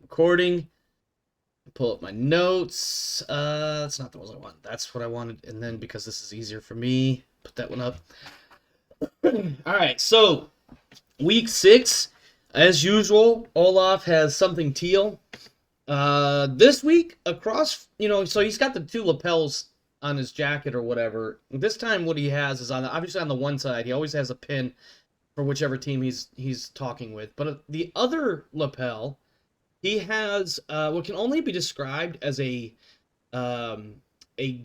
recording. Pull up my notes. That's not the ones I want. That's what I wanted. And then because this is easier for me, put that one up. All right, so week 6, as usual, Olaf has something teal. This week, across, so he's got the 2 lapels on his jacket or whatever. This time what he has is obviously on the one side, he always has a pin for whichever team he's talking with. But the other lapel, he has what can only be described as a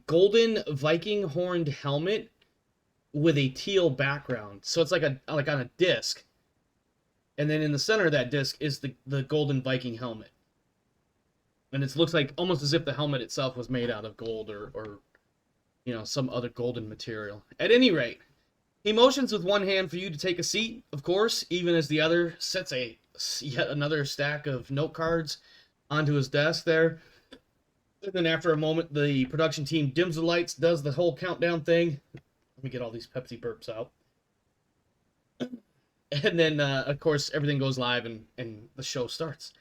golden Viking horned helmet with a teal background. So it's like on a disc. And then in the center of that disc is the golden Viking helmet. And it looks like almost as if the helmet itself was made out of gold or some other golden material. At any rate, he motions with one hand for you to take a seat, of course, even as the other sets yet another stack of note cards onto his desk there. And then after a moment, the production team dims the lights, does the whole countdown thing. Let me get all these Pepsi burps out. And then, of course, everything goes live and the show starts.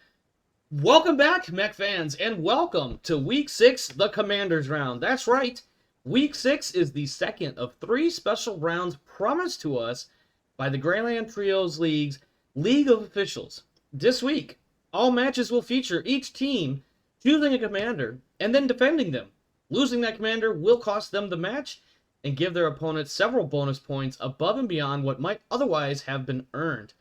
Welcome back, Mech fans, and welcome to Week 6, the Commanders round. That's right. Week 6 is the second of 3 special rounds promised to us by the Grayland Trios League's League of Officials. This week, all matches will feature each team choosing a commander and then defending them. Losing that commander will cost them the match and give their opponent several bonus points above and beyond what might otherwise have been earned.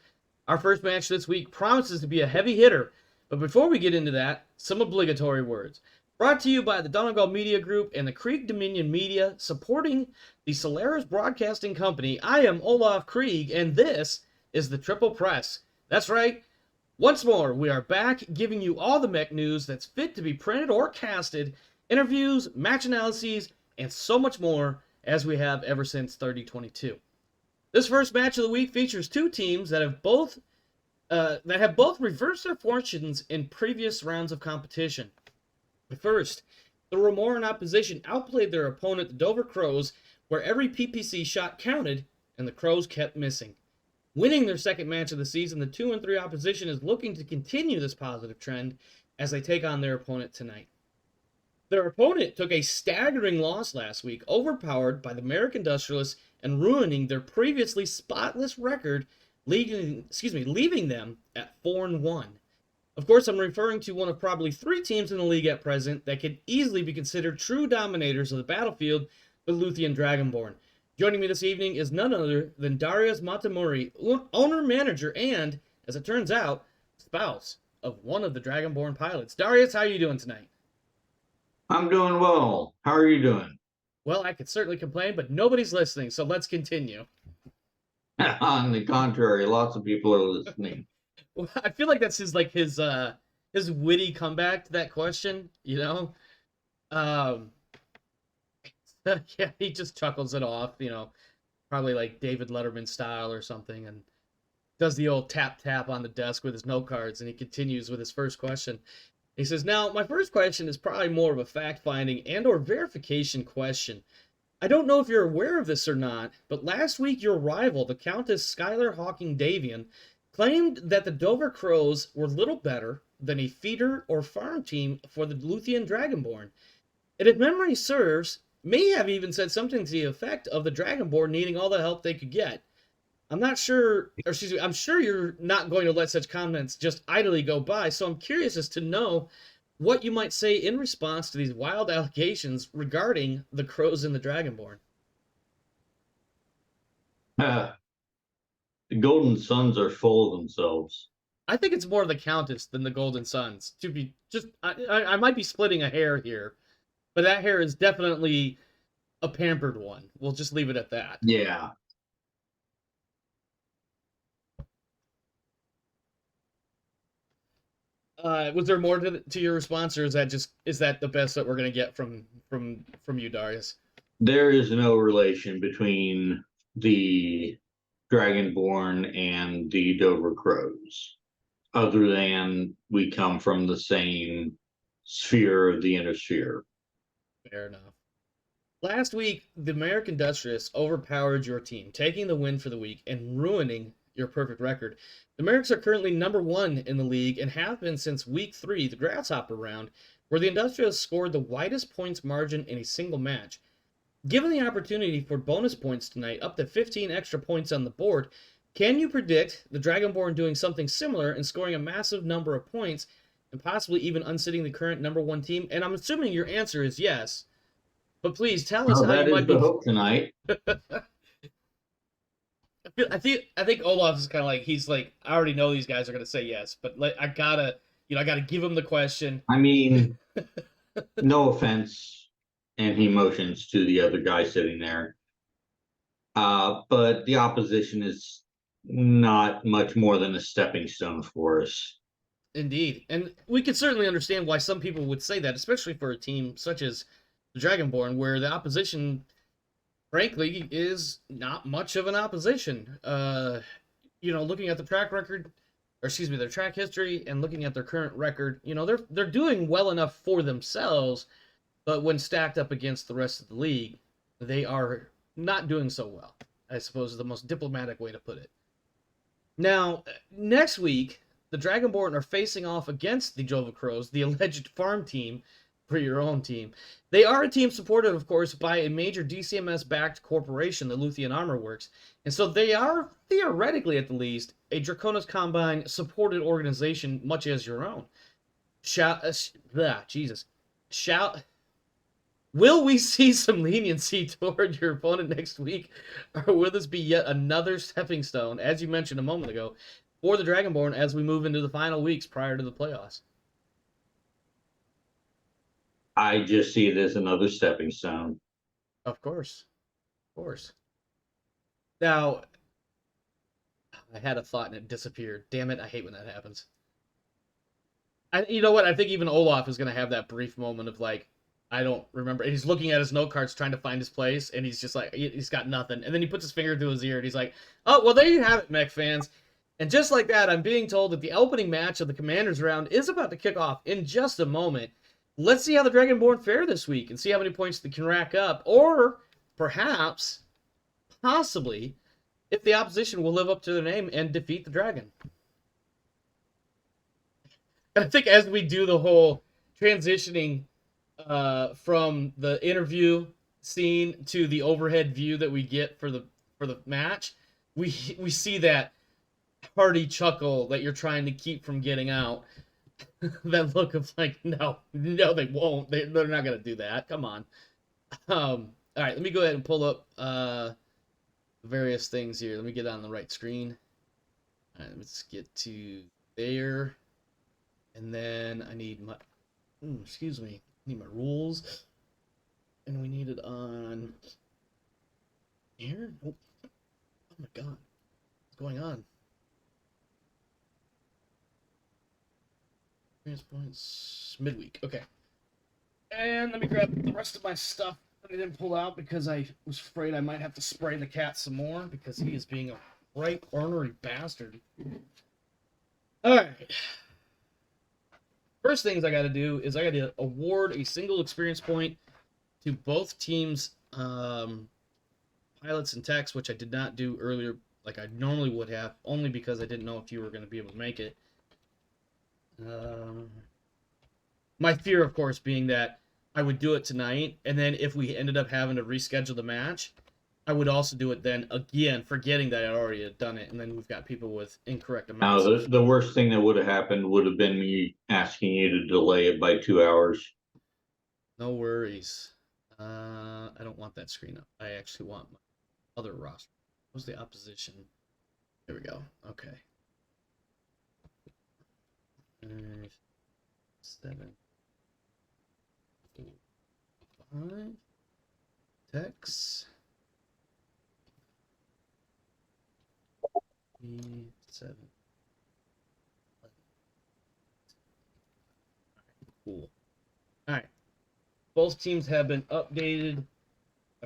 Our first match this week promises to be a heavy hitter, but before we get into that, some obligatory words. Brought to you by the Donegal Media Group and the Krieg Dominion Media, supporting the Solaris Broadcasting Company. I am Olaf Krieg, and this is the Triple Press. That's right. Once more, we are back giving you all the mech news that's fit to be printed or casted, interviews, match analyses, and so much more as we have ever since 3022. This first match of the week features 2 teams that have both reversed their fortunes in previous rounds of competition. First, the Ramoran Opposition outplayed their opponent, the Dover Crows, where every PPC shot counted and the Crows kept missing. Winning their second match of the season, the 2-3 Opposition is looking to continue this positive trend as they take on their opponent tonight. Their opponent took a staggering loss last week, overpowered by the Merrick Industrialists and ruining their previously spotless record, leaving them at 4-1. Of course, I'm referring to one of probably 3 teams in the league at present that could easily be considered true dominators of the battlefield, the Luthien Dragonborn. Joining me this evening is none other than Darius Matamori, owner-manager and, as it turns out, spouse of one of the Dragonborn pilots. Darius, how are you doing tonight? I'm doing well. How are you doing? Well, I could certainly complain, but nobody's listening, so let's continue. On the contrary, lots of people are listening. Well, I feel like that's his witty comeback to that question, Yeah, he just chuckles it off, probably like David Letterman style or something, and does the old tap on the desk with his note cards, and he continues with his first question. He says, now, my first question is probably more of a fact-finding and or verification question. I don't know if you're aware of this or not, but last week your rival, the Countess Skylar Hawking Davian, claimed that the Dover Crows were little better than a feeder or farm team for the Luthien Dragonborn. And if memory serves, may have even said something to the effect of the Dragonborn needing all the help they could get. I'm sure you're not going to let such comments just idly go by, so I'm curious as to know what you might say in response to these wild allegations regarding the Crows and the Dragonborn. The Golden Suns are full of themselves. I think it's more the Countess than the Golden Suns. I might be splitting a hair here, but that hair is definitely a pampered one. We'll just leave it at that. Yeah. Was there more to your response, or is that the best that we're going to get from you, Darius? There is no relation between the Dragonborn and the Dover Crows, other than we come from the same sphere of the Innersphere. Fair enough. Last week, the American Industrialists overpowered your team, taking the win for the week and ruining your perfect record. The Merrics are currently number 1 in the league and have been since week 3, the Grasshopper round, where the Industrial has scored the widest points margin in a single match. Given the opportunity for bonus points tonight, up to 15 extra points on the board, can you predict the Dragonborn doing something similar and scoring a massive number of points and possibly even unsitting the current number 1 team? And I'm assuming your answer is yes. But please tell us how that you is might the be. hope tonight. I think Olaf is kind of like, he's like, I already know these guys are gonna say yes, but like I gotta give him the question. I mean, no offense, and he motions to the other guy sitting there. But the opposition is not much more than a stepping stone for us. Indeed, and we can certainly understand why some people would say that, especially for a team such as the Dragonborn, where the opposition, frankly, is not much of an opposition. Looking at the track record, or excuse me, their track history, and looking at their current record, they're doing well enough for themselves, but when stacked up against the rest of the league, they are not doing so well, I suppose is the most diplomatic way to put it. Now, next week, the Dragonborn are facing off against the Jova Crows, the alleged farm team for your own team. They are a team supported, of course, by a major DCMS-backed corporation, the Luthien Armor Works, and so they are, theoretically at the least, a Draconis Combine supported organization, much as your own. Will we see some leniency toward your opponent next week, or will this be yet another stepping stone, as you mentioned a moment ago, for the Dragonborn as we move into the final weeks prior to the playoffs? I just see it as another stepping stone. Of course. Of course. Now, I had a thought and it disappeared. Damn it, I hate when that happens. You know what? I think even Olaf is going to have that brief moment of like, I don't remember. He's looking at his note cards trying to find his place, and he's just like, he's got nothing. And then he puts his finger to his ear, and he's like, oh, well, there you have it, Mech fans. And just like that, I'm being told that the opening match of the Commanders round is about to kick off in just a moment. Let's see how the Dragonborn fare this week and see how many points they can rack up. Or perhaps, possibly, if the opposition will live up to their name and defeat the Dragon. And I think as we do the whole transitioning from the interview scene to the overhead view that we get for the match, we see that hearty chuckle that you're trying to keep from getting out. That look of like, no, they won't. They're not gonna do that. Come on. All right, let me go ahead and pull up various things here. Let me get on the right screen. All right, let's get to there, and then I need my excuse me. I need my rules, and we need it on here. Oh my god, what's going on? Experience points midweek. Okay, and let me grab the rest of my stuff that I didn't pull out because I was afraid I might have to spray the cat some more because he is being a right ornery bastard. All right. First things I got to do is I got to award a single experience point to both teams' pilots and techs, which I did not do earlier like I normally would have, only because I didn't know if you were going to be able to make it. My fear, of course, being that I would do it tonight, and then if we ended up having to reschedule the match, I would also do it then again, forgetting that I already had done it, and then we've got people with incorrect amounts. Now, the worst thing that would have happened would have been me asking you to delay it by 2 hours. No worries. I don't want that screen up. I actually want my other roster. What's the opposition? There we go. Okay. 5, 7, 4, 5. Techs. 3, 7. Cool. All right. Both teams have been updated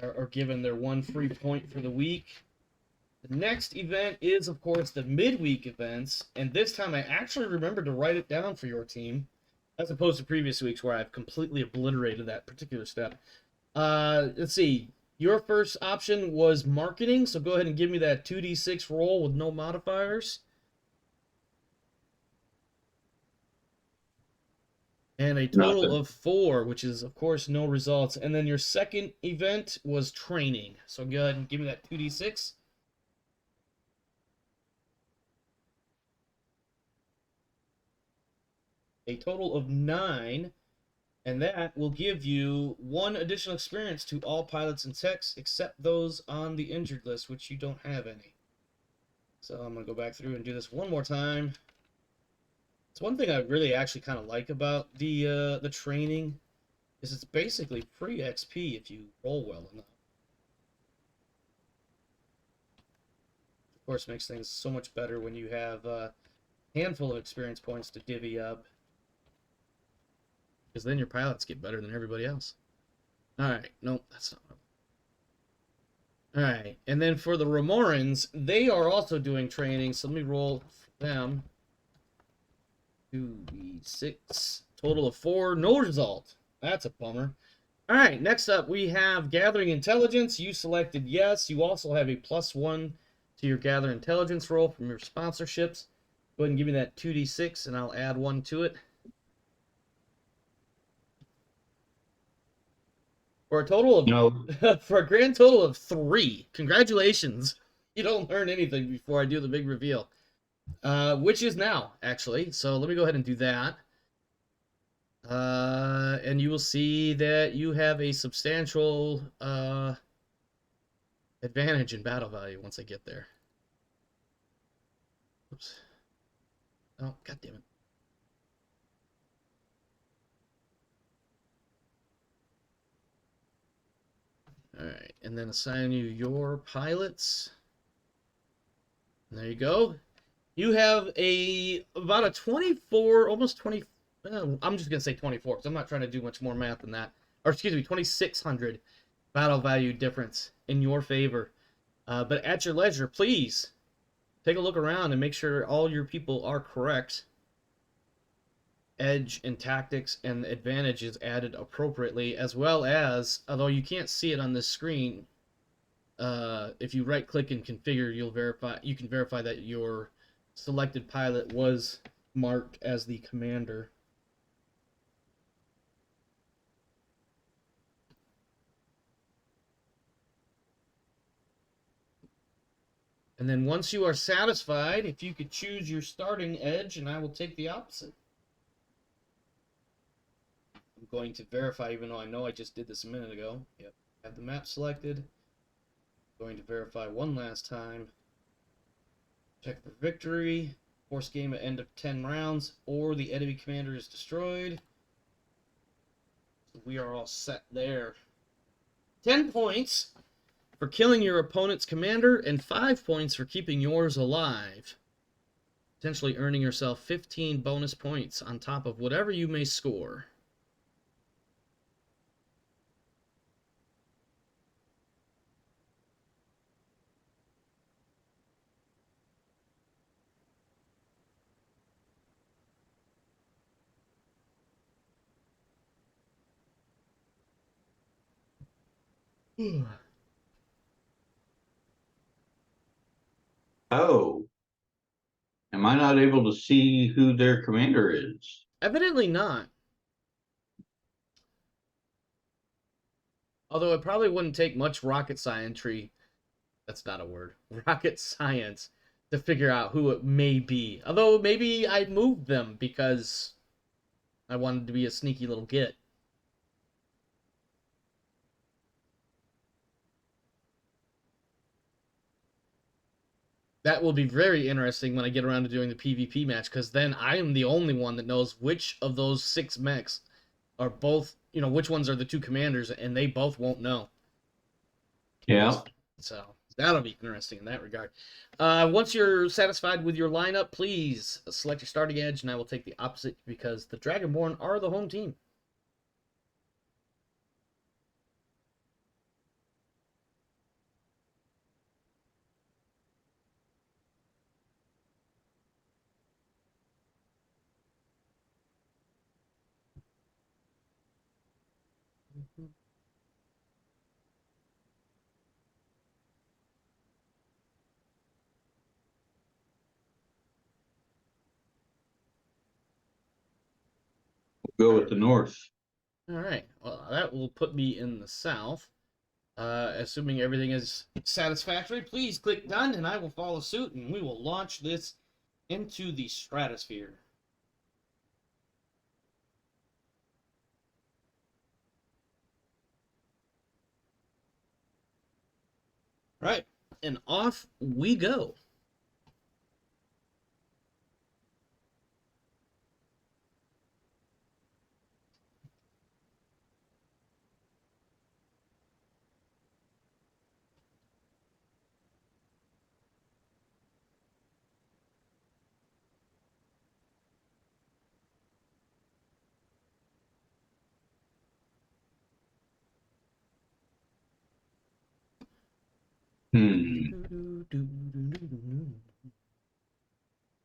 or given their 1 free point for the week. The next event is, of course, the midweek events, and this time I actually remembered to write it down for your team, as opposed to previous weeks where I've completely obliterated that particular step. Let's see. Your first option was marketing, so go ahead and give me that 2d6 roll with no modifiers. And a total Nothing. of 4, which is, of course, no results. And then your second event was training. So go ahead and give me that 2d6. A total of 9. And that will give you 1 additional experience to all pilots and techs, except those on the injured list, which you don't have any. So I'm going to go back through and do this one more time. It's one thing I really actually kind of like about the training is it's basically free XP if you roll well enough. Of course, makes things so much better when you have a handful of experience points to divvy up, because then your pilots get better than everybody else. All right, nope, that's not what All right, and then for the Ramorans, they are also doing training, so let me roll for them. 2d6, total of 4, no result. That's a bummer. All right, next up we have Gathering Intelligence. You selected yes. You also have a +1 to your Gather Intelligence roll from your sponsorships. Go ahead and give me that 2d6, and I'll add 1 to it. For a total of No. for a grand total of 3. Congratulations. You don't learn anything before I do the big reveal. Which is now, actually. So let me go ahead and do that. And you will see that you have a substantial advantage in battle value once I get there. Oops. Oh, god damn it. Alright, and then assign you your pilots. And there you go. You have about a 24, almost 20. I'm just gonna say 24 because I'm not trying to do much more math than that. Or excuse me, 2,600 battle value difference in your favor. But at your leisure, please take a look around and make sure all your people are correct. Edge and tactics and advantage is added appropriately, as well as, although you can't see it on this screen, if you right click and configure, you can verify that your selected pilot was marked as the commander. And then once you are satisfied, if you could choose your starting edge, and I will take the opposite. I'm going to verify, even though I know I just did this a minute ago. Yep, have the map selected. I'm going to verify one last time. Check for victory. Force game at end of 10 rounds, or the enemy commander is destroyed. So we are all set there. 10 points for killing your opponent's commander, and 5 points for keeping yours alive. Potentially earning yourself 15 bonus points on top of whatever you may score. Oh, am I not able to see who their commander is? Evidently not. Although it probably wouldn't take much rocket scientry. That's not a word. Rocket science to figure out who it may be. Although maybe I moved them because I wanted to be a sneaky little git. That will be very interesting when I get around to doing the PvP match, because then I am the only one that knows which of those 6 mechs are both, which ones are the 2 commanders, and they both won't know. Yeah. So that'll be interesting in that regard. Once you're satisfied with your lineup, please select your starting edge, and I will take the opposite because the Dragonborn are the home team. Go with the north. All right. Well, that will put me in the south. Assuming everything is satisfactory, please click done and I will follow suit and we will launch this into the stratosphere. Right. And off we go.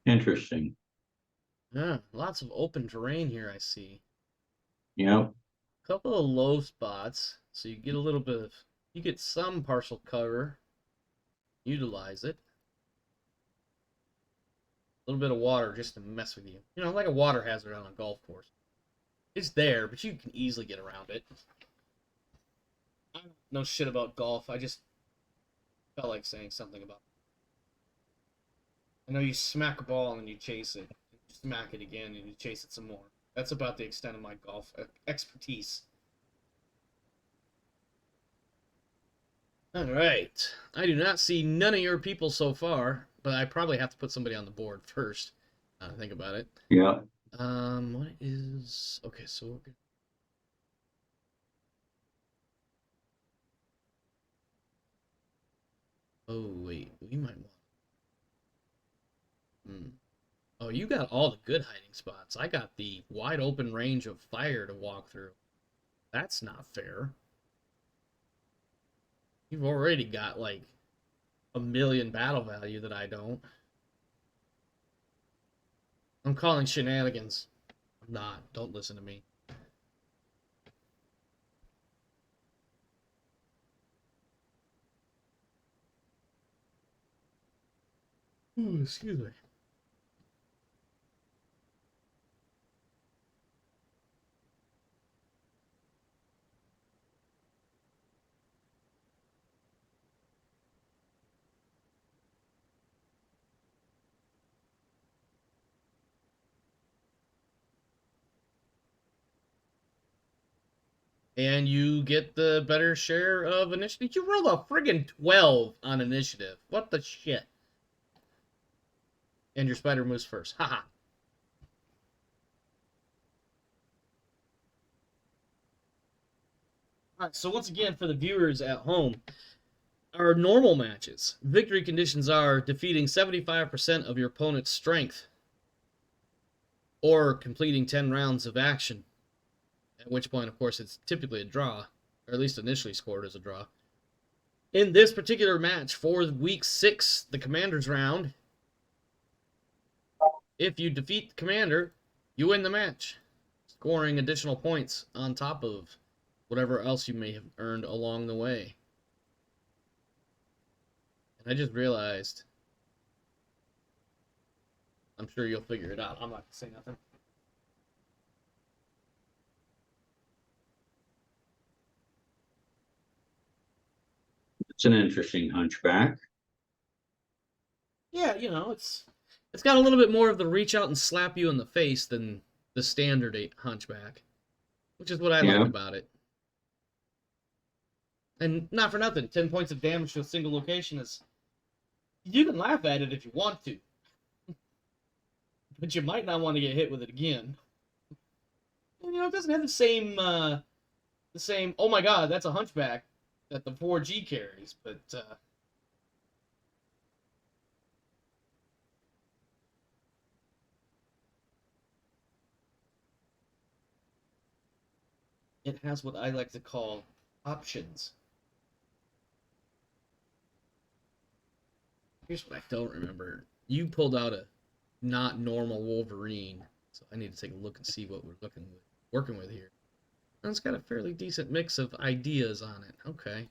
Interesting. Yeah, lots of open terrain here I see. Yep. A couple of low spots, so you get a little bit of, you get some partial cover. Utilize it. A little bit of water just to mess with you. You know, like a water hazard on a golf course. It's there, but you can easily get around it. I don't know shit about golf. I just felt like saying something about it. I know you smack a ball and then you chase it. You smack it again and you chase it some more. That's about the extent of my golf expertise. Alright. I do not see none of your people so far, but I probably have to put somebody on the board first. Think about it. Yeah. What is... Okay, so we're good. Oh, wait. We might want... Oh, you got all the good hiding spots. I got the wide open range of fire to walk through. That's not fair. You've already got, like, a million battle value that I don't. I'm calling shenanigans. I'm not. Don't listen to me. Ooh, excuse me. And you get the better share of initiative. You rolled a friggin' 12 on initiative. What the shit? And your spider moves first. Haha. Alright, so once again, for the viewers at home, our normal matches. Victory conditions are defeating 75% of your opponent's strength, or completing 10 rounds of action, at which point, of course, it's typically a draw, or at least initially scored as a draw. In this particular match, for week 6, the commander's round, if you defeat the commander, you win the match, scoring additional points on top of whatever else you may have earned along the way. And I just realized, I'm sure you'll figure it out. I'm not going to say nothing. It's an interesting hunchback. Yeah, you know, it's got a little bit more of the reach out and slap you in the face than the standard hunchback, which is what I like about it. And not for nothing, 10 points of damage to a single location is... You can laugh at it if you want to. But you might not want to get hit with it again. And, you know, it doesn't have the same, oh my god, that's a hunchback that the 4G carries, but, it has what I like to call options. Here's what I don't remember. You pulled out a not normal Wolverine, so I need to take a look and see what we're working with here. And it's got a fairly decent mix of ideas on it. Okay.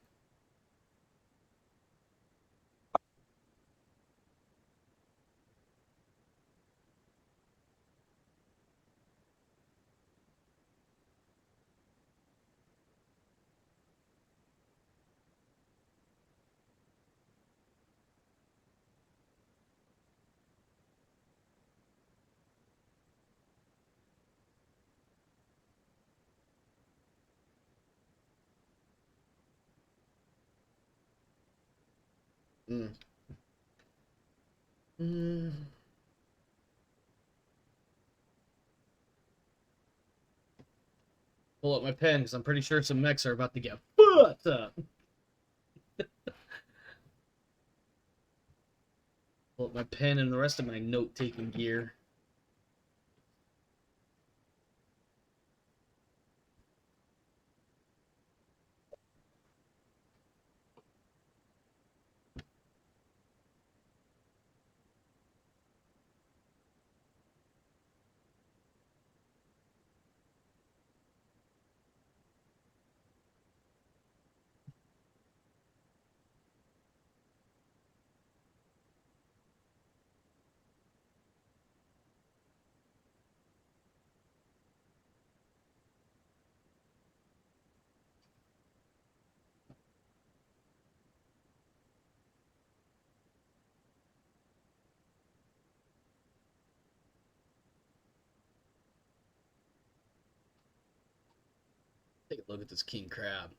Mm. Mm. Pull up my pen because I'm pretty sure some mechs are about to get fucked up. Pull up my pen and the rest of my note-taking gear. Take a look at this king crab.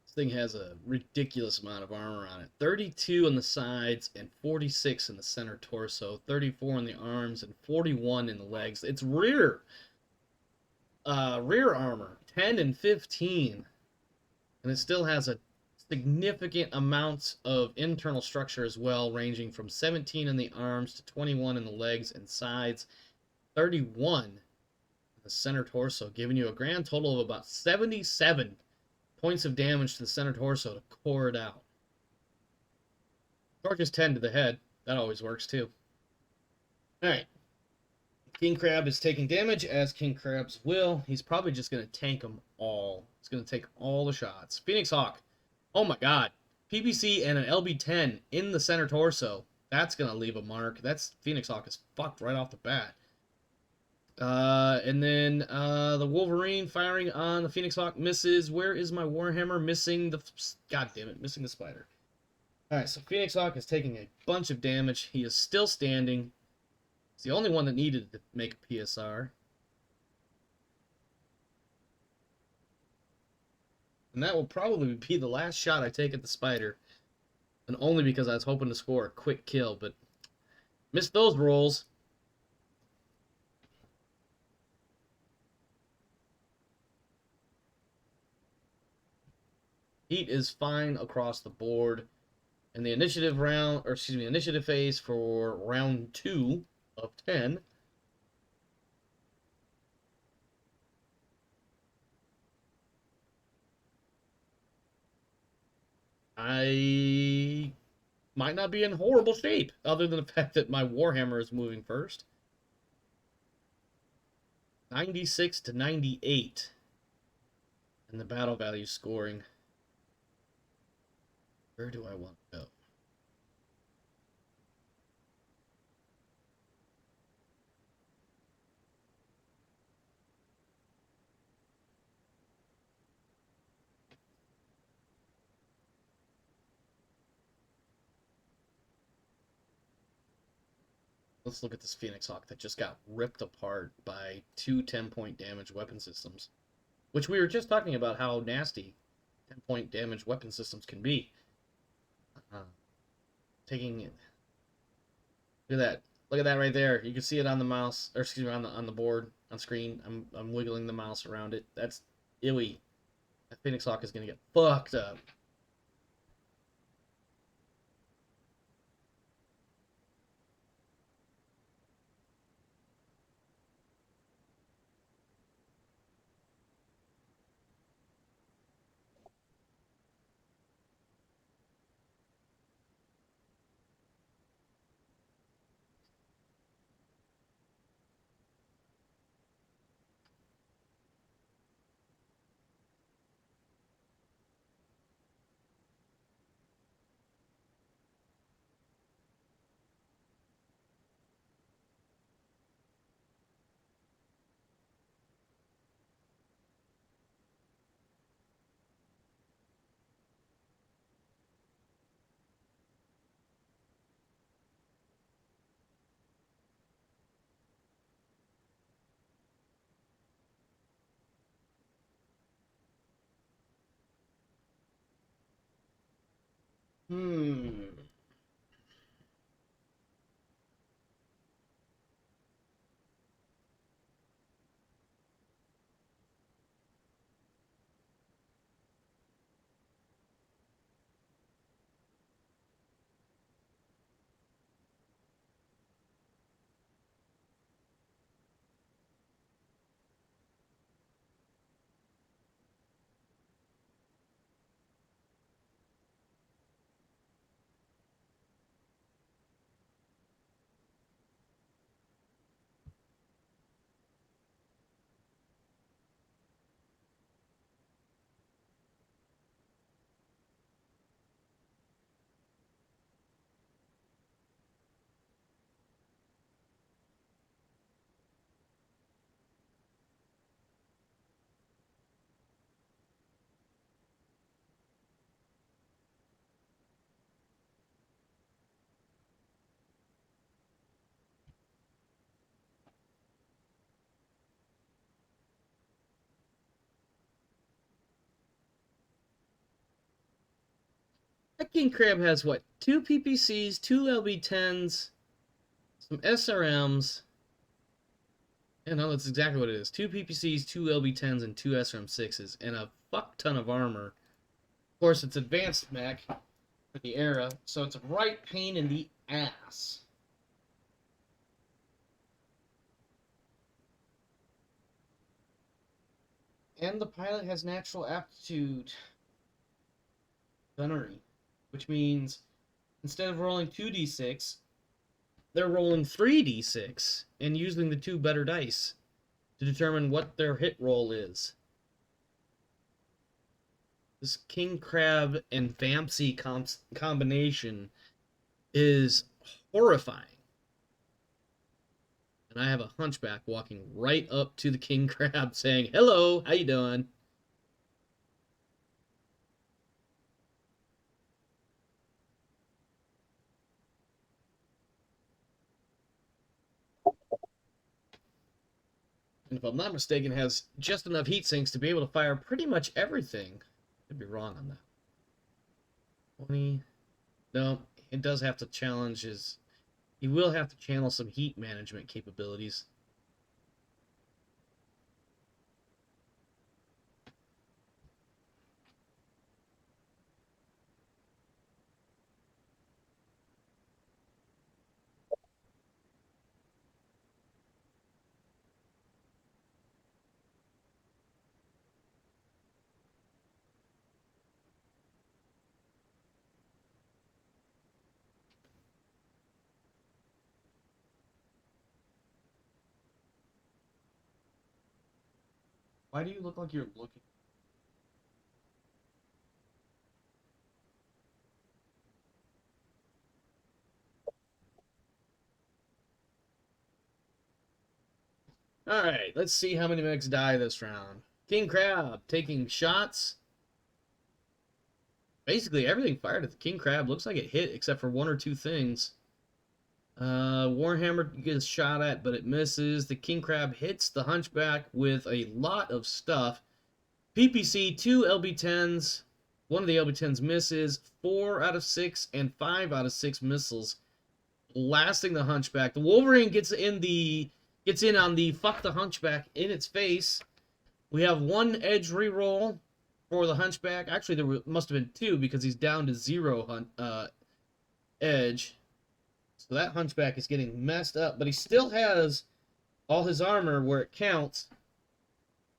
This thing has a ridiculous amount of armor on it. 32 on the sides and 46 in the center torso, 34 in the arms and 41 in the legs. It's rear armor, 10 and 15. And it still has a significant amount of internal structure as well, ranging from 17 in the arms to 21 in the legs and sides, 31 in the center torso, giving you a grand total of about 77 points of damage to the center torso to core it out. Torches 10 to the head. That always works too. Alright. King Crab is taking damage, as King Crabs will. He's probably just going to tank them all. He's going to take all the shots. Phoenix Hawk. Oh my god. PPC and an LB10 in the center torso. That's going to leave a mark. That's Phoenix Hawk is fucked right off the bat. And then the Wolverine firing on the Phoenix Hawk misses. Where is my Warhammer? Missing the... God damn it. Missing the spider. Alright, so Phoenix Hawk is taking a bunch of damage. He is still standing. He's the only one that needed to make a PSR. And that will probably be the last shot I take at the spider. And only because I was hoping to score a quick kill, but missed those rolls. Heat is fine across the board. And the initiative round, or excuse me, initiative phase for round 2 of 10. I might not be in horrible shape, other than the fact that my Warhammer is moving first. 96 to 98. And the battle value scoring. Where do I want to go? Let's look at this Phoenix Hawk that just got ripped apart by 2 10-point damage weapon systems. Which we were just talking about how nasty 10-point damage weapon systems can be. Taking it. Look at that. Look at that right there. You can see it on the mouse, or excuse me, on the board, on screen. I'm wiggling the mouse around it. That's illy. That Phoenix Hawk is gonna get fucked up. Hmm. That king crab has what? Two PPCs, two LB10s, some SRMs. Yeah, no, that's exactly what it is. Two PPCs, two LB10s, and two SRM6s, and a fuck ton of armor. Of course, it's advanced mech for the era, so it's a right pain in the ass. And the pilot has natural aptitude gunnery, which means instead of rolling 2d6, they're rolling 3d6 and using the two better dice to determine what their hit roll is. This King Crab and Vampsy combination is horrifying. And I have a hunchback walking right up to the King Crab saying, "Hello, how you doing?" And if I'm not mistaken, has just enough heat sinks to be able to fire pretty much everything. Could be wrong on that. 20. No, it does have to challenge his. He will have to channel some heat management capabilities. Why do you look like you're looking? Alright, let's see how many mechs die this round. King Crab taking shots. Basically, everything fired at the King Crab looks like it hit except for one or two things. Warhammer gets shot at, but it misses. The King Crab hits the Hunchback with a lot of stuff. PPC, two LB10s. One of the LB10s misses. 4 out of 6 and 5 out of 6 missiles, blasting the Hunchback. The Wolverine gets in on the fuck the Hunchback in its face. We have one edge reroll for the Hunchback. Actually, there must have been two because he's down to 0 edge. So that Hunchback is getting messed up, but he still has all his armor where it counts.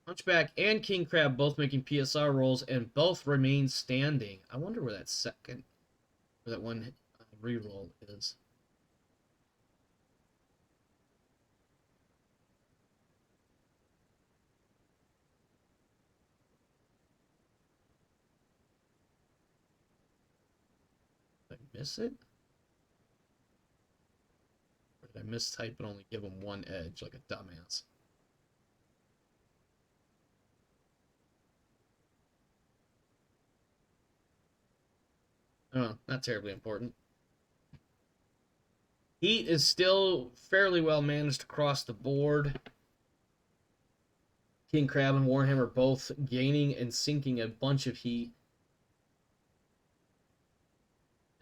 Hunchback and King Crab both making PSR rolls and both remain standing. I wonder where that one reroll is. Did I miss it? Or did I mistype and only give him one edge like a dumbass? Oh, not terribly important. Heat is still fairly well managed across the board. King Crab and Warhammer both gaining and sinking a bunch of heat.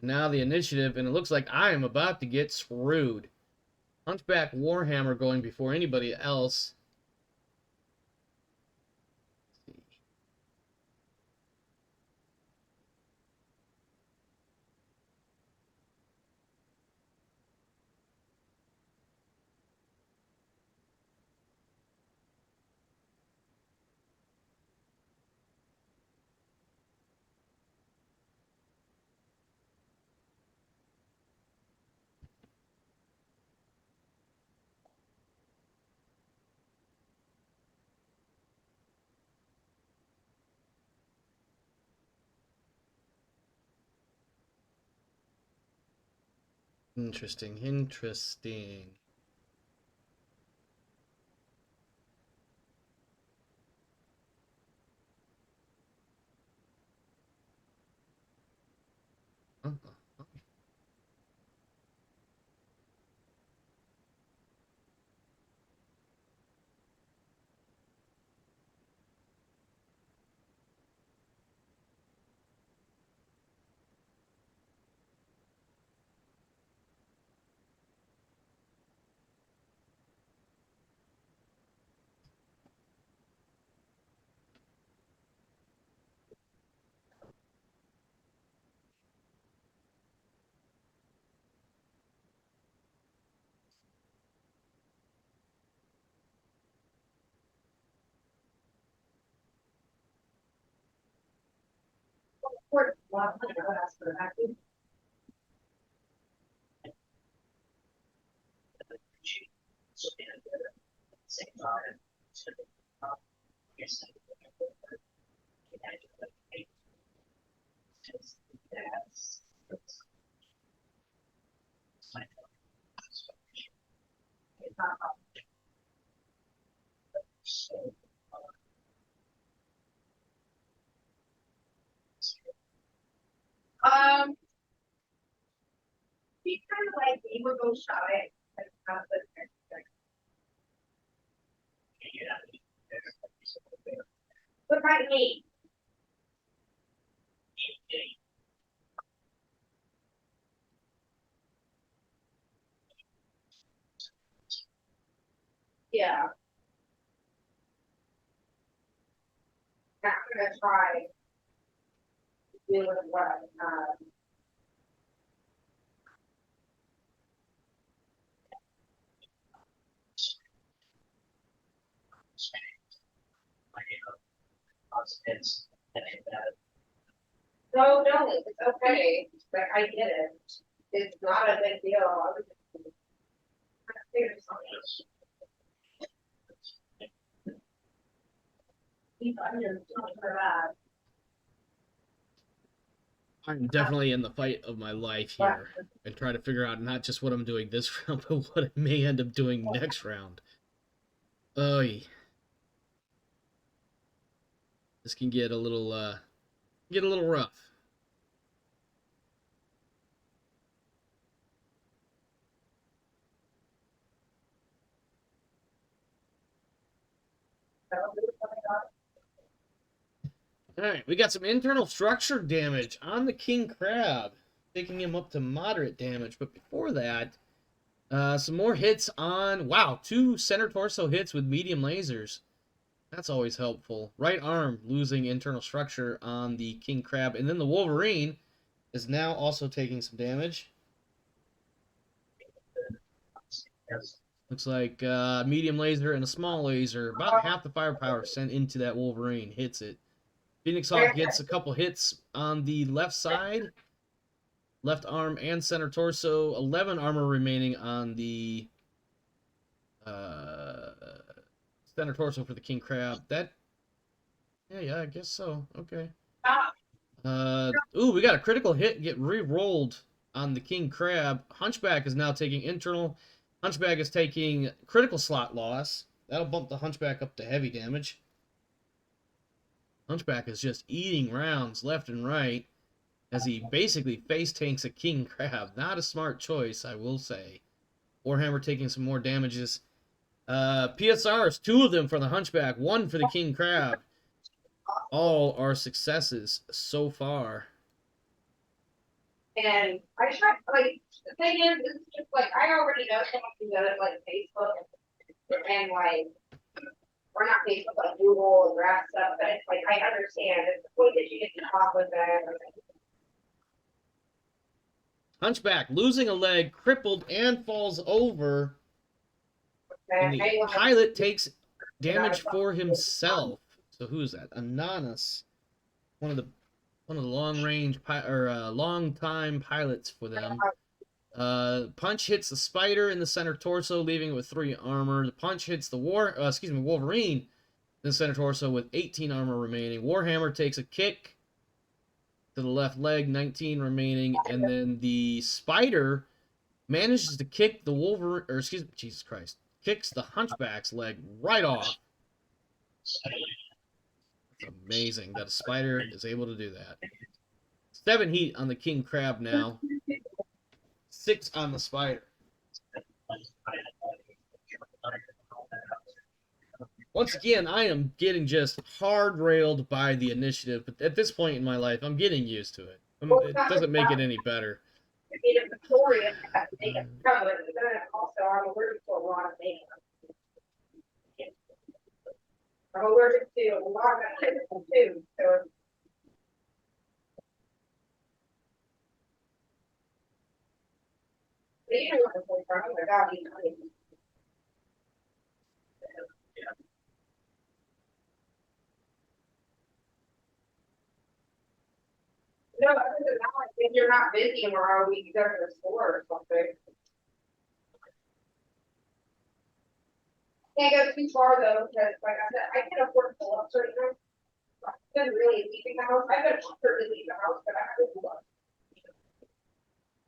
Now the initiative, and it looks like I am about to get screwed. Hunchback Warhammer going before anybody else. Interesting, interesting. He's kind of like he would go shy. Look at me. Yeah. I'm gonna try doing what no, it's okay. But I get it. It's not a big deal. I was just trying to figure something. He's under for that. I'm definitely in the fight of my life here and trying to figure out not just what I'm doing this round, but what I may end up doing next round. Oy. This can get a little rough. Alright, we got some internal structure damage on the King Crab, taking him up to moderate damage. But before that, some more hits on, wow, 2 center torso hits with medium lasers. That's always helpful. Right arm losing internal structure on the King Crab. And then the Wolverine is now also taking some damage. Looks like medium laser and a small laser. About half the firepower sent into that Wolverine hits it. Phoenix Hawk gets a couple hits on the left side. Left arm and center torso. 11 armor remaining on the center torso for the King Crab. That, yeah, I guess so. Okay. Ooh, we got a critical hit get re-rolled on the King Crab. Hunchback is now taking internal. Hunchback is taking critical slot loss. That'll bump the Hunchback up to heavy damage. Hunchback is just eating rounds left and right as he basically face tanks a King Crab. Not a smart choice, I will say. Warhammer taking some more damages. PSRs, 2 of them for the Hunchback, 1 for the King Crab. All are successes so far. And I tried, like, the thing is, it's just like, I already know someone who does like Facebook and like, or not Facebook, like Google and graph stuff, but it's like, I understand, it's the point that you get to talk with them. Hunchback losing a leg, crippled, and falls over. And the pilot takes damage for himself. So who is that? Anonymous, one of the long range long time pilots for them. Punch hits the spider in the center torso, leaving it with 3 armor. The punch hits the Wolverine in the center torso with 18 armor remaining. Warhammer takes a kick to the left leg, 19 remaining, and then the spider manages to kick the Wolverine, or excuse me, Jesus Christ, kicks the Hunchback's leg right off. It's amazing that a spider is able to do that. 7 heat on the King Crab now. 6 on the spider. Once again, I am getting just hard railed by the initiative, but at this point in my life, I'm getting used to it. It doesn't make it any better. Also, I'm allergic to a lot of things. I'm allergic to a lot of chemicals too, so. You know what I'm saying? Oh my God, he's funny. No, other than that, if you're not busy tomorrow, we can go to the store or something. Can't go too far though, because like I said, I can afford pull-ups right now. I've been really leaving the house. I've been to leave the house, but I haven't pull-ups.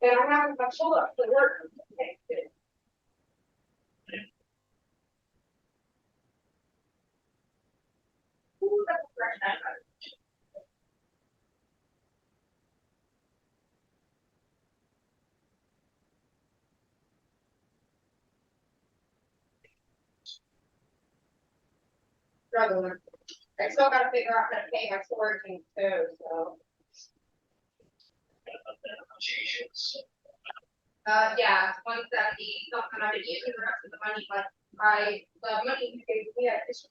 And I have my pull-ups to work. Ooh, that's a fresh apple. Struggling. I still gotta figure out how to pay my storage things too, so. Yeah, 170, something I've been using the rest of the money, but the money you gave me, I just.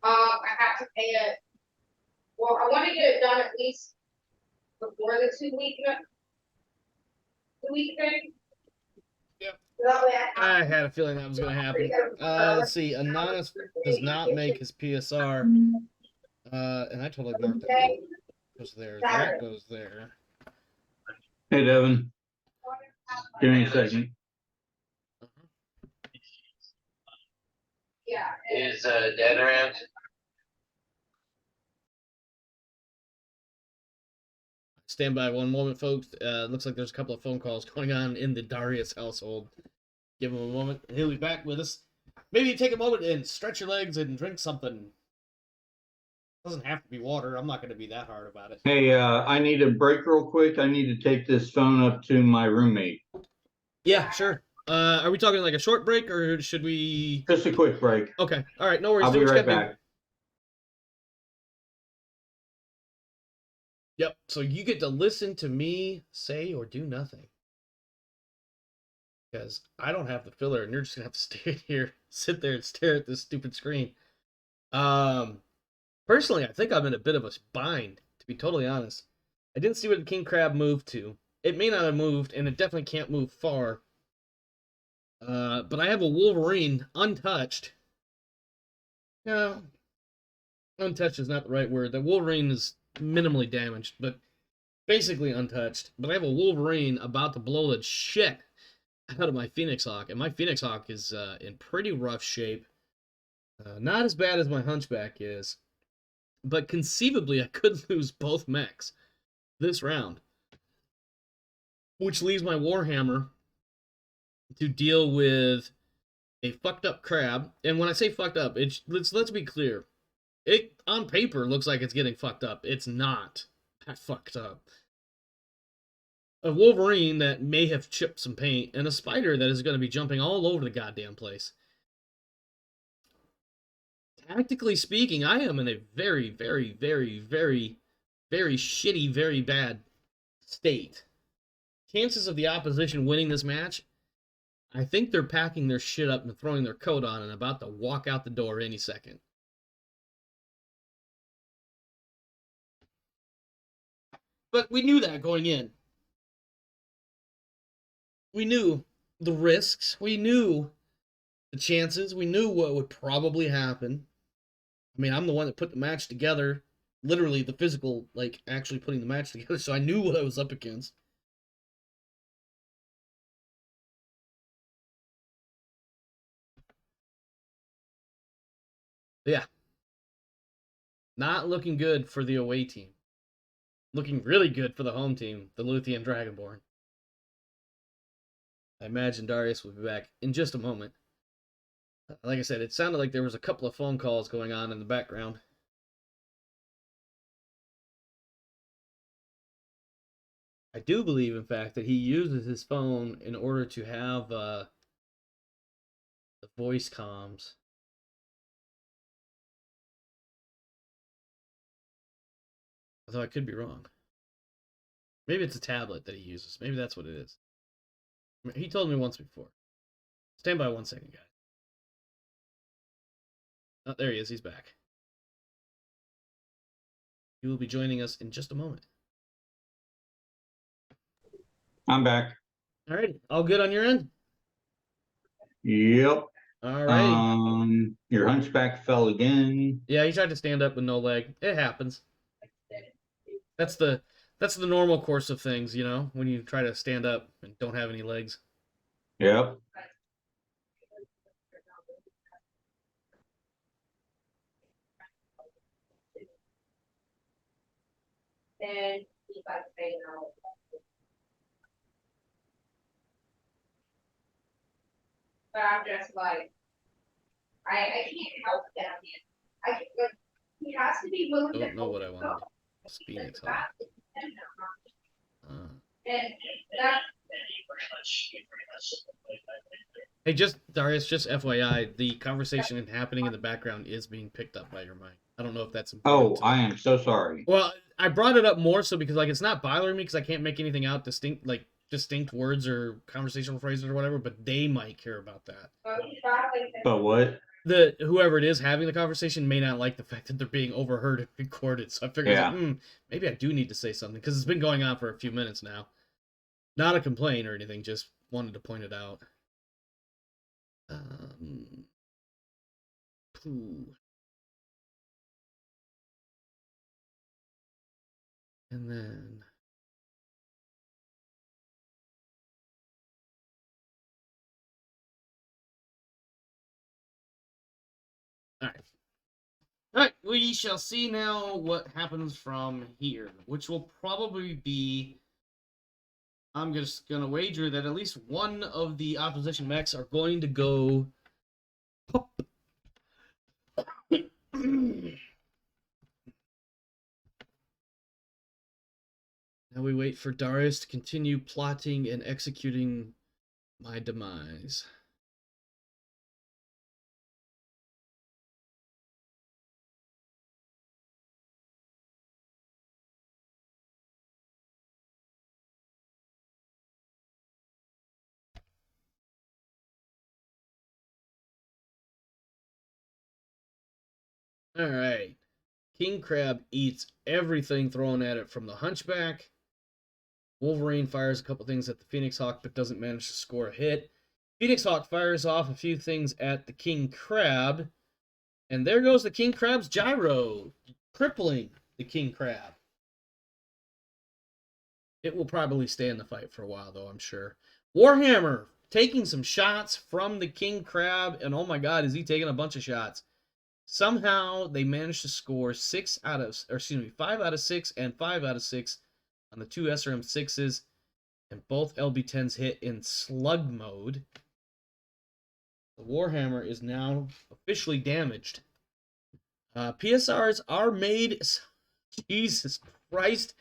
I have to pay it. Well, I want to get it done at least before the 2-week thing. Yep. So that way I had a feeling that was going to happen. Let's see. Anonymous does not make his PSR. And I totally marked that. Goes there. That goes there. Hey, Devin. Give me a second. Yeah. Is Dan around? Stand by one moment, folks. Looks like there's a couple of phone calls going on in the Darius household. Give him a moment. He'll be back with us. Maybe take a moment and stretch your legs and drink something. Doesn't have to be water. I'm not going to be that hard about it. Hey, I need a break real quick. I need to take this phone up to my roommate. Yeah, sure. Are we talking like a short break, or should we? Just a quick break. Okay. All right. No worries. I'll be right back. Yep. So you get to listen to me say or do nothing. Because I don't have the filler, and you're just gonna have to stay here, sit there, and stare at this stupid screen. Personally, I think I'm in a bit of a bind, to be totally honest. I didn't see where the King Crab moved to. It may not have moved, and it definitely can't move far. But I have a Wolverine untouched. No, untouched is not the right word. The Wolverine is minimally damaged, but basically untouched. But I have a Wolverine about to blow the shit out of my Phoenix Hawk, and my Phoenix Hawk is in pretty rough shape. Not as bad as my Hunchback is, but conceivably I could lose both mechs this round, which leaves my Warhammer to deal with a fucked up crab. And when I say fucked up, let's be clear. It on paper looks like it's getting fucked up. It's not that fucked up. a Wolverine that may have chipped some paint, and a spider that is going to be jumping all over the goddamn place. Tactically speaking, I am in a very, very, very, very, very shitty, very bad state. Chances of the opposition winning this match, I think they're packing their shit up and throwing their coat on and about to walk out the door any second. But we knew that going in. We knew the risks. We knew the chances. We knew what would probably happen. I mean, I'm the one that put the match together. Literally, the physical, like, actually putting the match together, so I knew what I was up against. But yeah. Not looking good for the away team. Looking really good for the home team, the Luthien Dragonborn. I imagine Darius will be back in just a moment. Like I said, it sounded like there was a couple of phone calls going on in the background. I do believe, in fact, that he uses his phone in order to have the voice comms. Although I could be wrong. Maybe it's a tablet that he uses. Maybe that's what it is. He told me once before. Stand by 1 second, guys. Oh, there he is. He's back. He will be joining us in just a moment. I'm back. All right. All good on your end? Yep. All right. Your hunchback fell again. Yeah, he tried to stand up with no leg. It happens. That's the normal course of things, you know, when you try to stand up and don't have any legs. Yep. Then he's like saying no. But I'm just like, I can't help that. I can, like, he has to be willing to. Don't know what I wanted. It's Phoenix Hawk. And that. Hey, Darius, just FYI, the conversation happening in the background is being picked up by your mic. I don't know if that's important. Oh, I am so sorry. Well, I brought it up more so because, like, it's not bothering me because I can't make anything out distinct words or conversational phrases or whatever, but they might care about that. But what? Whoever it is having the conversation may not like the fact that they're being overheard and recorded. So I figured, like, maybe I do need to say something because it's been going on for a few minutes now. Not a complaint or anything, just wanted to point it out. And then all right, we shall see now what happens from here, which will probably be, I'm just going to wager that at least one of the opposition mechs are going to go Now we wait for Darius to continue plotting and executing my demise. Alright. King Crab eats everything thrown at it from the Hunchback. Wolverine fires a couple things at the Phoenix Hawk, but doesn't manage to score a hit. Phoenix Hawk fires off a few things at the King Crab. And there goes the King Crab's gyro, crippling the King Crab. It will probably stay in the fight for a while, though, I'm sure. Warhammer taking some shots from the King Crab, and oh my god, is he taking a bunch of shots. Somehow, they managed to score 5 out of 6 and 5 out of 6 on the 2 SRM6s, and both LB10s hit in slug mode. The Warhammer is now officially damaged. PSRs are made. Jesus Christ.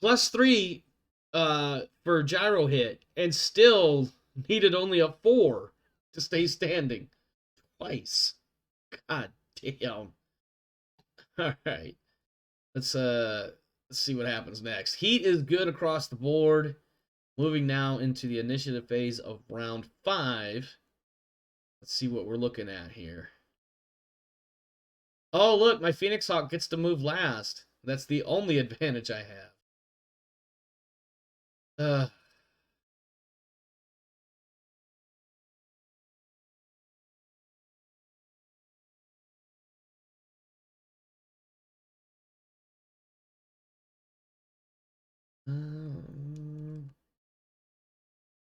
+3 for gyro hit and still needed only a 4 to stay standing. Twice. God damn. Alright. Let's see what happens next. Heat is good across the board. Moving now into the initiative phase of round 5. Let's see what we're looking at here. Oh, look, my Phoenix Hawk gets to move last. That's the only advantage I have.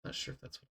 Not sure if that's what.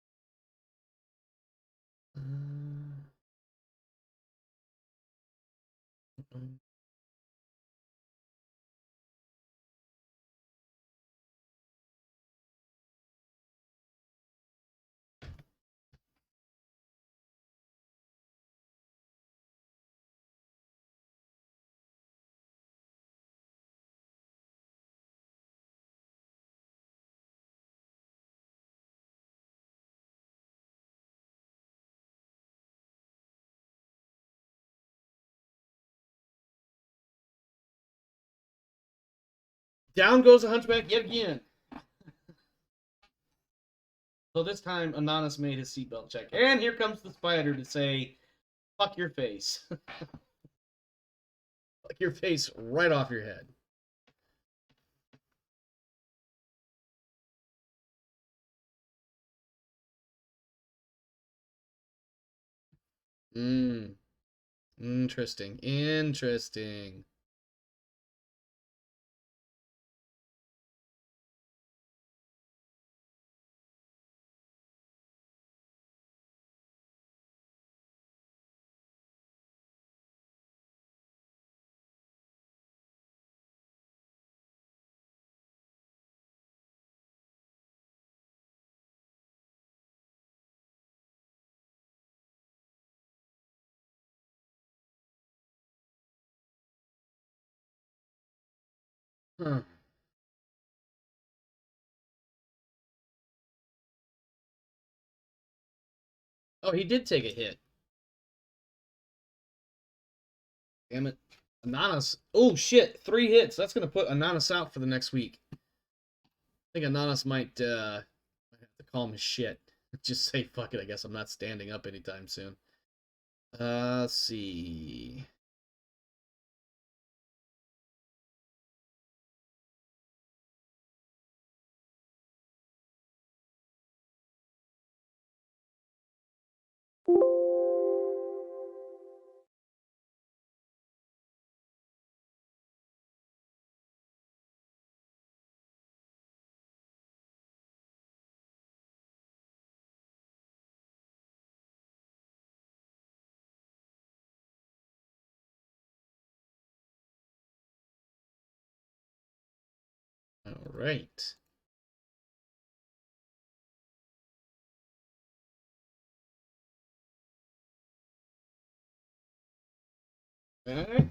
Down goes the Hunchback yet again. So this time, Anonymous made his seatbelt check. And here comes the spider to say, fuck your face. Fuck your face right off your head. Interesting. Interesting. Huh. Oh, he did take a hit. Damn it. Anonymous. Oh, shit. 3 hits. That's going to put Anonymous out for the next week. I think Anonymous might have to call him his shit. Just say, fuck it. I guess I'm not standing up anytime soon. Let's see. All right. Okay. I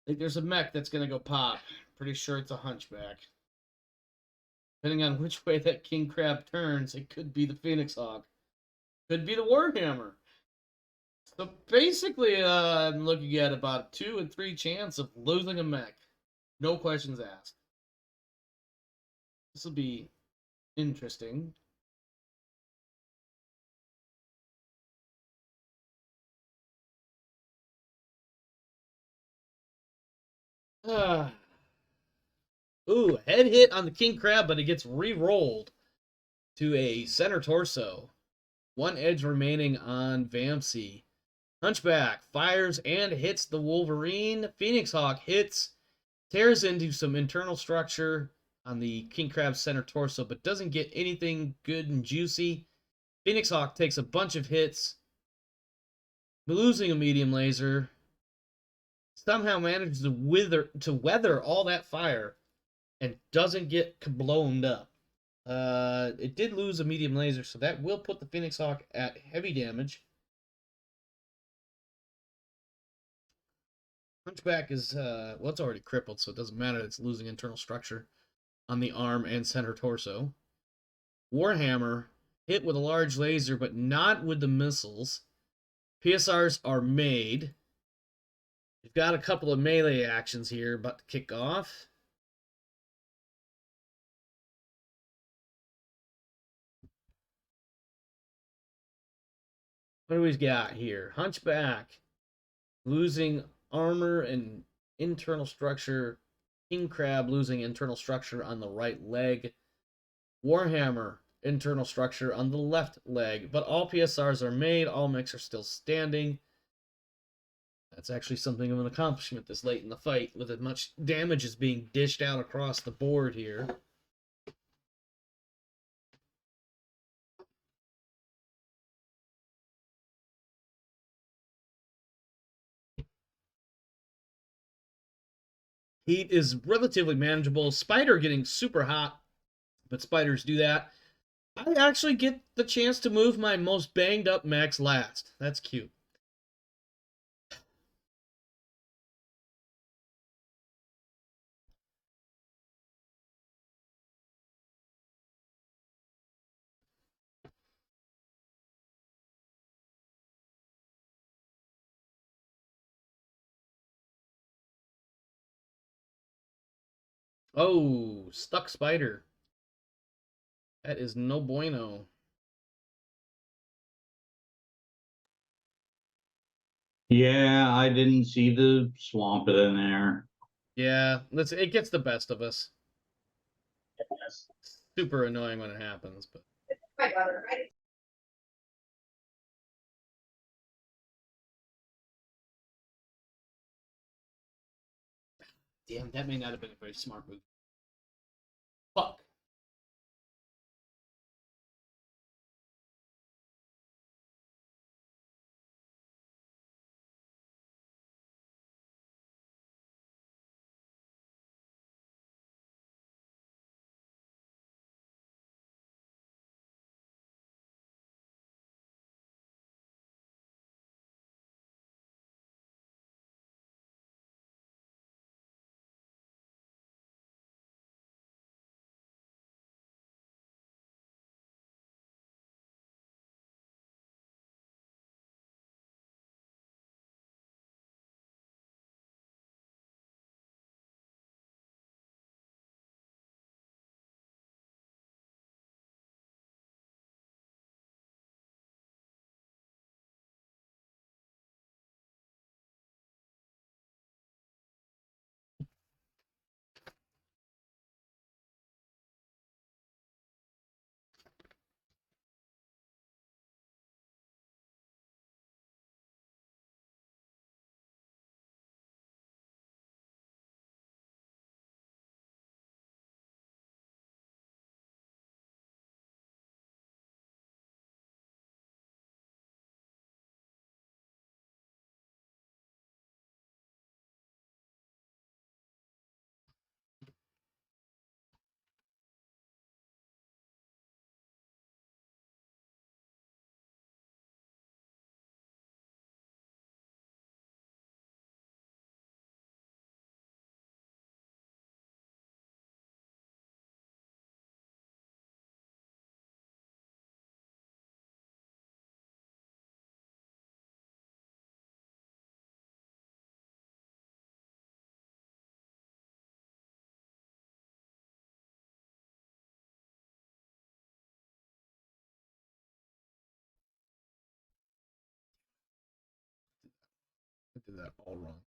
think there's a mech that's going to go pop. Pretty sure it's a Hunchback. Depending on which way that King Crab turns, it could be the Phoenix Hawk. Could be the Warhammer. So basically, I'm looking at about a 2 and 3 chance of losing a mech. No questions asked. This will be interesting. Ooh, head hit on the King Crab, but it gets re-rolled to a center torso. 1 edge remaining on Vampsy. Hunchback fires and hits the Wolverine. Phoenix Hawk hits, tears into some internal structure on the King Crab center torso, but doesn't get anything good and juicy. Phoenix Hawk takes a bunch of hits, losing a medium laser. Somehow manages to weather all that fire and doesn't get blown up. It did lose a medium laser, so that will put the Phoenix Hawk at heavy damage. Hunchback is, well, it's already crippled, so it doesn't matter. It's losing internal structure. on the arm and center torso. Warhammer, hit with a large laser, but not with the missiles. PSRs are made. We've got a couple of melee actions here about to kick off. What do we got here? Hunchback, losing armor and internal structure. King Crab losing internal structure on the right leg. Warhammer, internal structure on the left leg. But all PSRs are made. All mechs are still standing. That's actually something of an accomplishment this late in the fight, with as much damage as being dished out across the board here. Heat is relatively manageable. Spider getting super hot, but spiders do that. I actually get the chance to move my most banged up mechs last. That's cute. Oh, stuck spider. That is no bueno. Yeah, I didn't see the swamp in there. Yeah, it gets the best of us. Super annoying when it happens, but My brother, right? damn, that may not have been a very smart move. Fuck. I did that all wrong.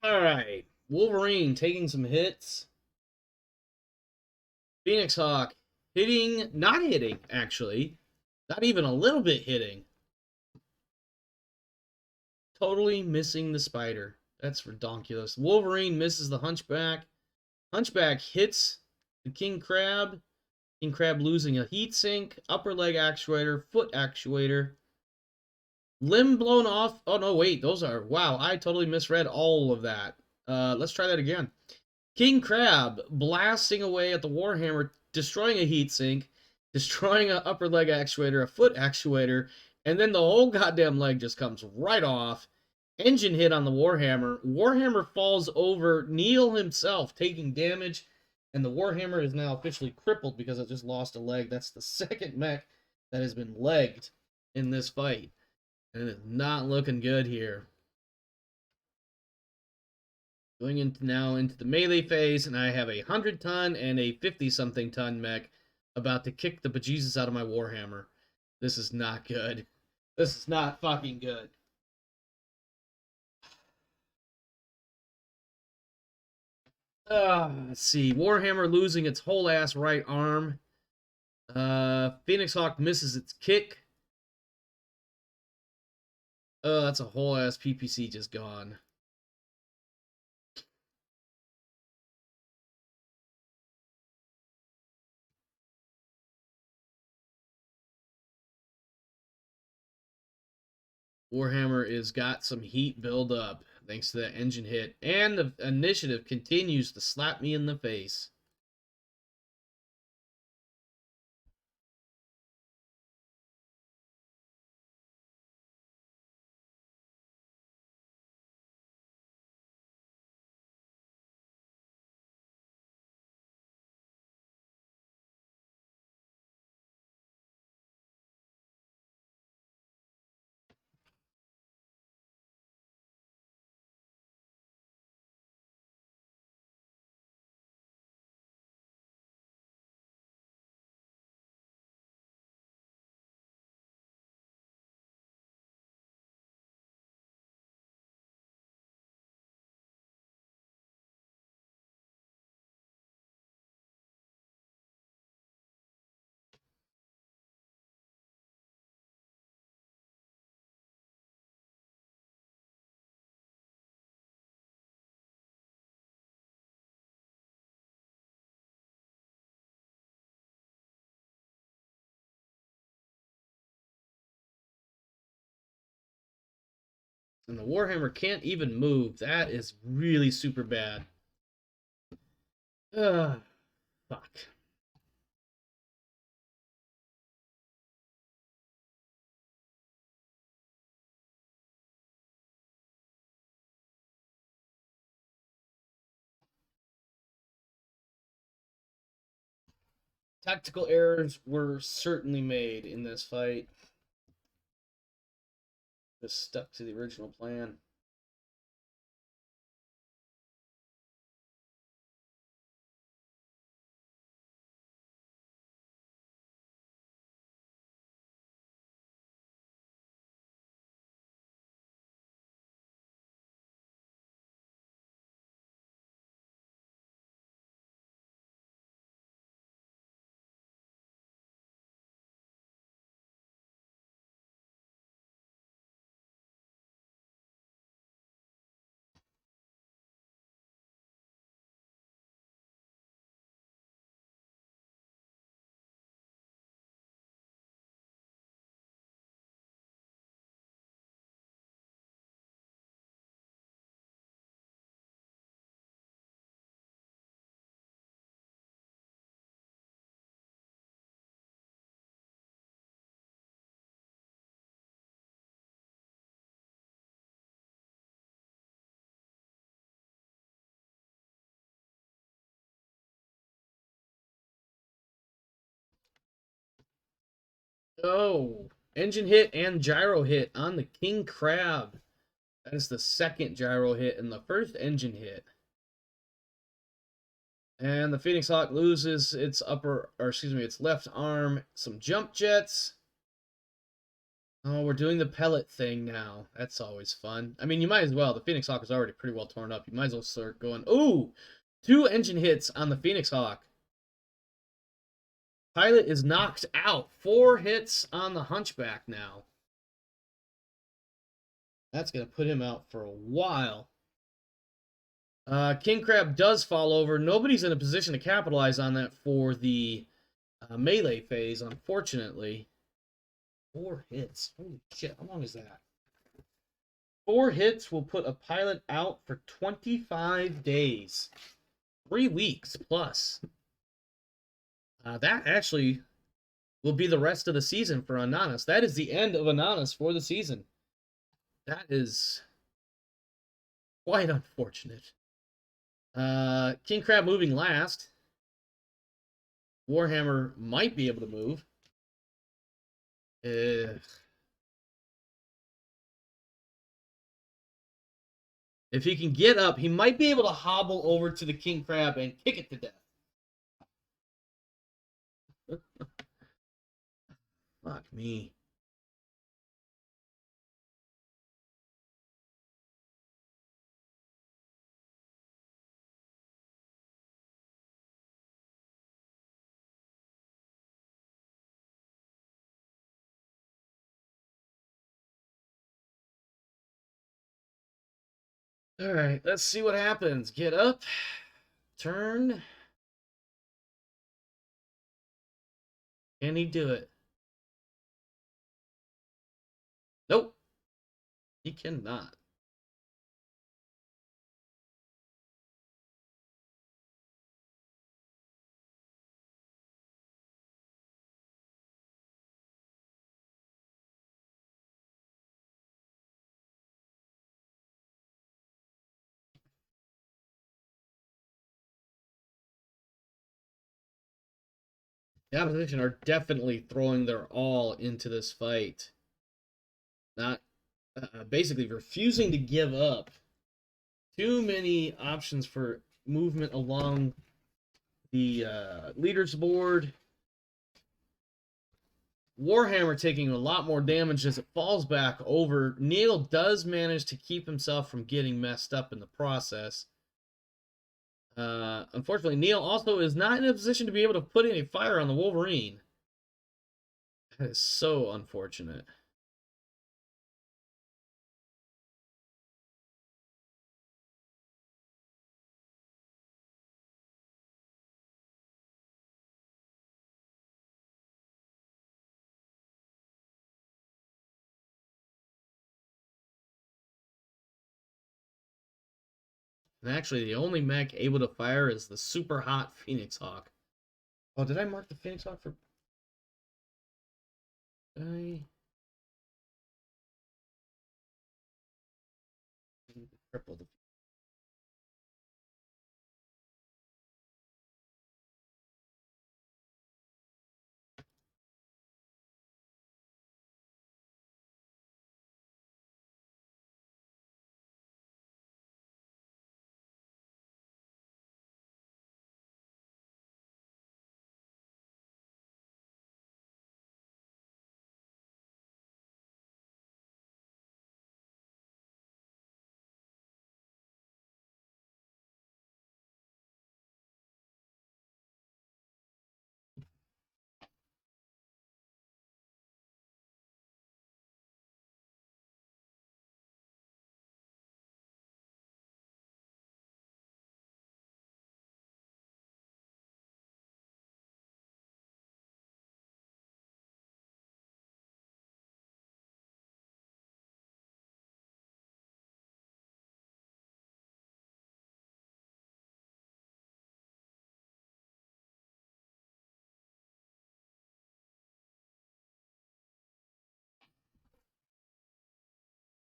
All right, Wolverine taking some hits. Phoenix Hawk hitting, not hitting, actually. Not even a little bit hitting. totally missing the spider. That's redonkulous. Wolverine misses the Hunchback. Hunchback hits the King Crab. King Crab losing a heat sink, upper leg actuator, foot actuator. Limb blown off. Oh, no, wait. Those are... Wow, I totally misread all of that. Let's try that again. King Crab blasting away at the Warhammer, destroying a heatsink, destroying an upper leg actuator, a foot actuator, and then the whole goddamn leg just comes right off. Engine hit on the Warhammer. Warhammer falls over. Neil himself taking damage, and the Warhammer is now officially crippled because it just lost a leg. That's the second mech that has been legged in this fight, and it's not looking good here. Going into the melee phase, and I have a 100-ton and a 50-something ton mech about to kick the bejesus out of my Warhammer. This is not good. This is not fucking good. Let's see. Warhammer losing its whole ass right arm. Phoenix Hawk misses its kick. That's a whole ass PPC just gone. Warhammer is got some heat build up thanks to that engine hit, and the initiative continues to slap me in the face. And the Warhammer can't even move. That is really super bad. Fuck. Tactical errors were certainly made in this fight. Just stuck to the original plan. Oh, engine hit and gyro hit on the King Crab. That is the second gyro hit and the first engine hit. And the Phoenix Hawk loses its its left arm. Some jump jets. Oh, we're doing the pellet thing now. That's always fun. I mean, you might as well. The Phoenix Hawk is already pretty well torn up. You might as well start going. Ooh, 2 engine hits on the Phoenix Hawk. Pilot is knocked out. 4 hits on the Hunchback now. That's going to put him out for a while. King Crab does fall over. Nobody's in a position to capitalize on that for the melee phase, unfortunately. 4 hits. Holy shit, how long is that? 4 hits will put a pilot out for 25 days. 3 weeks plus. That actually will be the rest of the season for Ananas. That is the end of Ananas for the season. That is quite unfortunate. King Crab moving last. Warhammer might be able to move. If he can get up, he might be able to hobble over to the King Crab and kick it to death. Fuck me. All right, let's see what happens. Get up. Turn. Can he do it? Nope. He cannot. The opposition are definitely throwing their all into this fight. Not basically refusing to give up. Too many options for movement along the leaders board. Warhammer taking a lot more damage as it falls back over. Neil does manage to keep himself from getting messed up in the process. Unfortunately, Neil also is not in a position to be able to put any fire on the Wolverine. That is so unfortunate. And actually, the only mech able to fire is the super hot Phoenix Hawk. Oh, did I mark the Phoenix Hawk for... Triple the...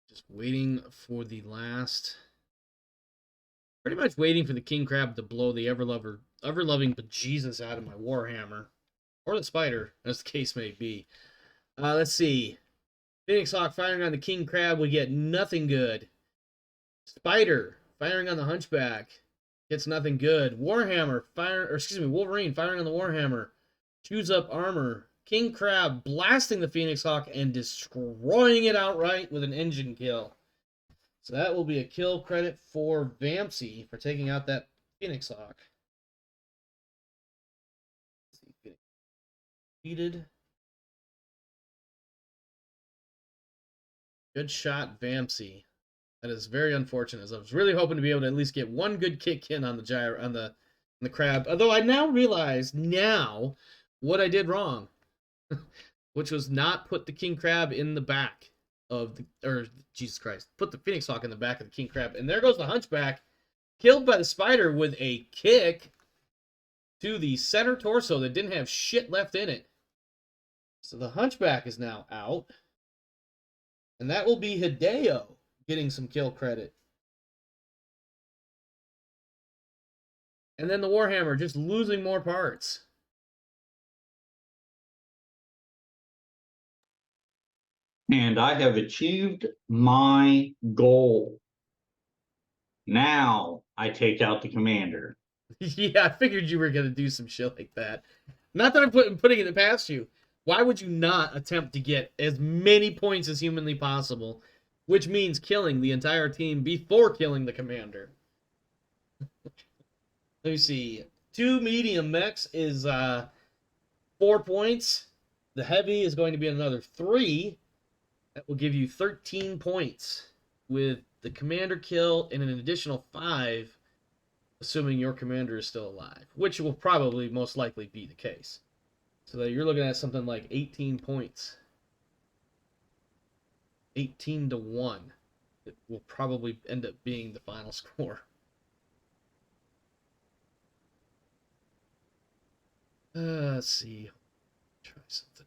Just waiting for the last... Pretty much waiting for the King Crab to blow the ever-loving bejesus out of my Warhammer. Or the Spider, as the case may be. Let's see. Phoenix Hawk firing on the King Crab, we get nothing good. Spider firing on the Hunchback gets nothing good. Wolverine firing on the Warhammer. Chews up armor. King Crab blasting the Phoenix Hawk and destroying it outright with an engine kill. So that will be a kill credit for Vampsy for taking out that Phoenix Hawk. Defeated. Good shot, Vampsy. That is very unfortunate, as I was really hoping to be able to at least get one good kick in on the crab. Although I now realize what I did wrong, which was not put the king crab in the back of Jesus Christ, put the phoenix hawk in the back of the king crab. And there goes the hunchback, killed by the spider with a kick to the center torso that didn't have shit left in it. So the hunchback is now out. And that will be Hideo getting some kill credit. And then the Warhammer just losing more parts. And I have achieved my goal. Now I take out the commander. Yeah, I figured you were going to do some shit like that. Not that I'm putting it past you. Why would you not attempt to get as many points as humanly possible, which means killing the entire team before killing the commander? Let me see. 2 medium mechs is 4 points. The heavy is going to be another 3. That will give you 13 points with the commander kill and an additional 5, assuming your commander is still alive, which will probably most likely be the case. So that you're looking at something like 18 points. 18-1. It will probably end up being the final score. Let's see. Try something.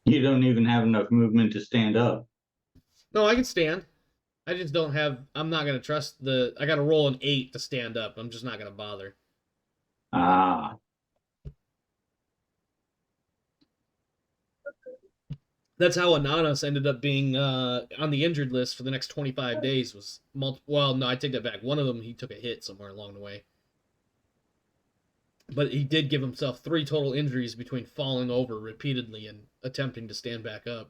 You don't even have enough movement to stand up. No, I can stand. I just don't have. I'm not going to trust I got to roll an 8 to stand up. I'm just not going to bother. Ah. That's how Ananas ended up being on the injured list for the next 25 days. Was Well, no, I take that back. One of them, he took a hit somewhere along the way. But he did give himself 3 total injuries between falling over repeatedly and attempting to stand back up.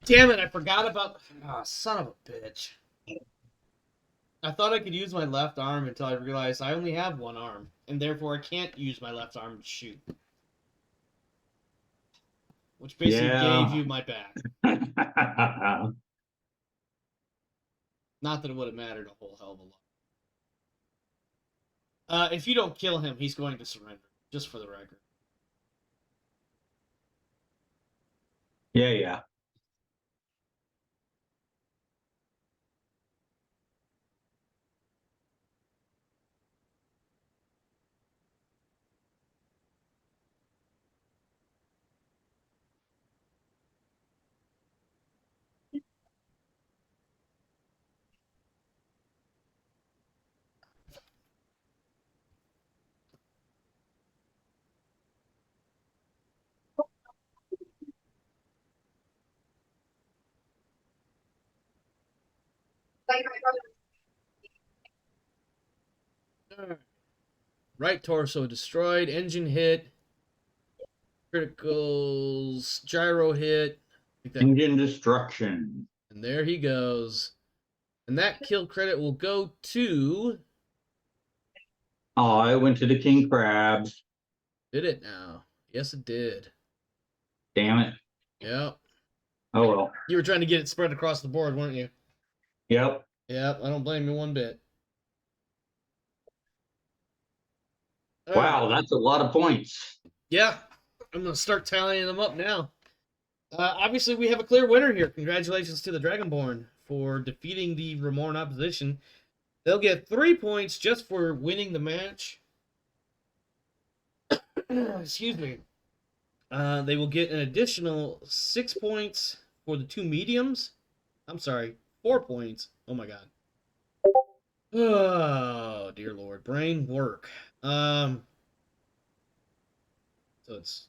Damn it, I forgot about... Oh, son of a bitch. I thought I could use my left arm until I realized I only have one arm, and therefore I can't use my left arm to shoot. Which basically gave you my back. Not that it would have mattered a whole hell of a lot. If you don't kill him, he's going to surrender, just for the record. Yeah. Like my brother. Right torso destroyed, engine hit, criticals, gyro hit. Engine destruction. And there he goes. And that kill credit will go to... Oh, it went to the king crabs. Did it now? Yes, it did. Damn it. Yep. Oh well. You were trying to get it spread across the board, weren't you? Yep. Yep, I don't blame you one bit. Wow, that's a lot of points. Yeah, I'm going to start tallying them up now. Obviously, we have a clear winner here. Congratulations to the Dragonborn for defeating the Ramoran Opposition. They'll get 3 points just for winning the match. Excuse me. They will get an additional 6 points for the 2 mediums. I'm sorry, 4 points. Oh my god. Oh, dear lord. Brain work. So it's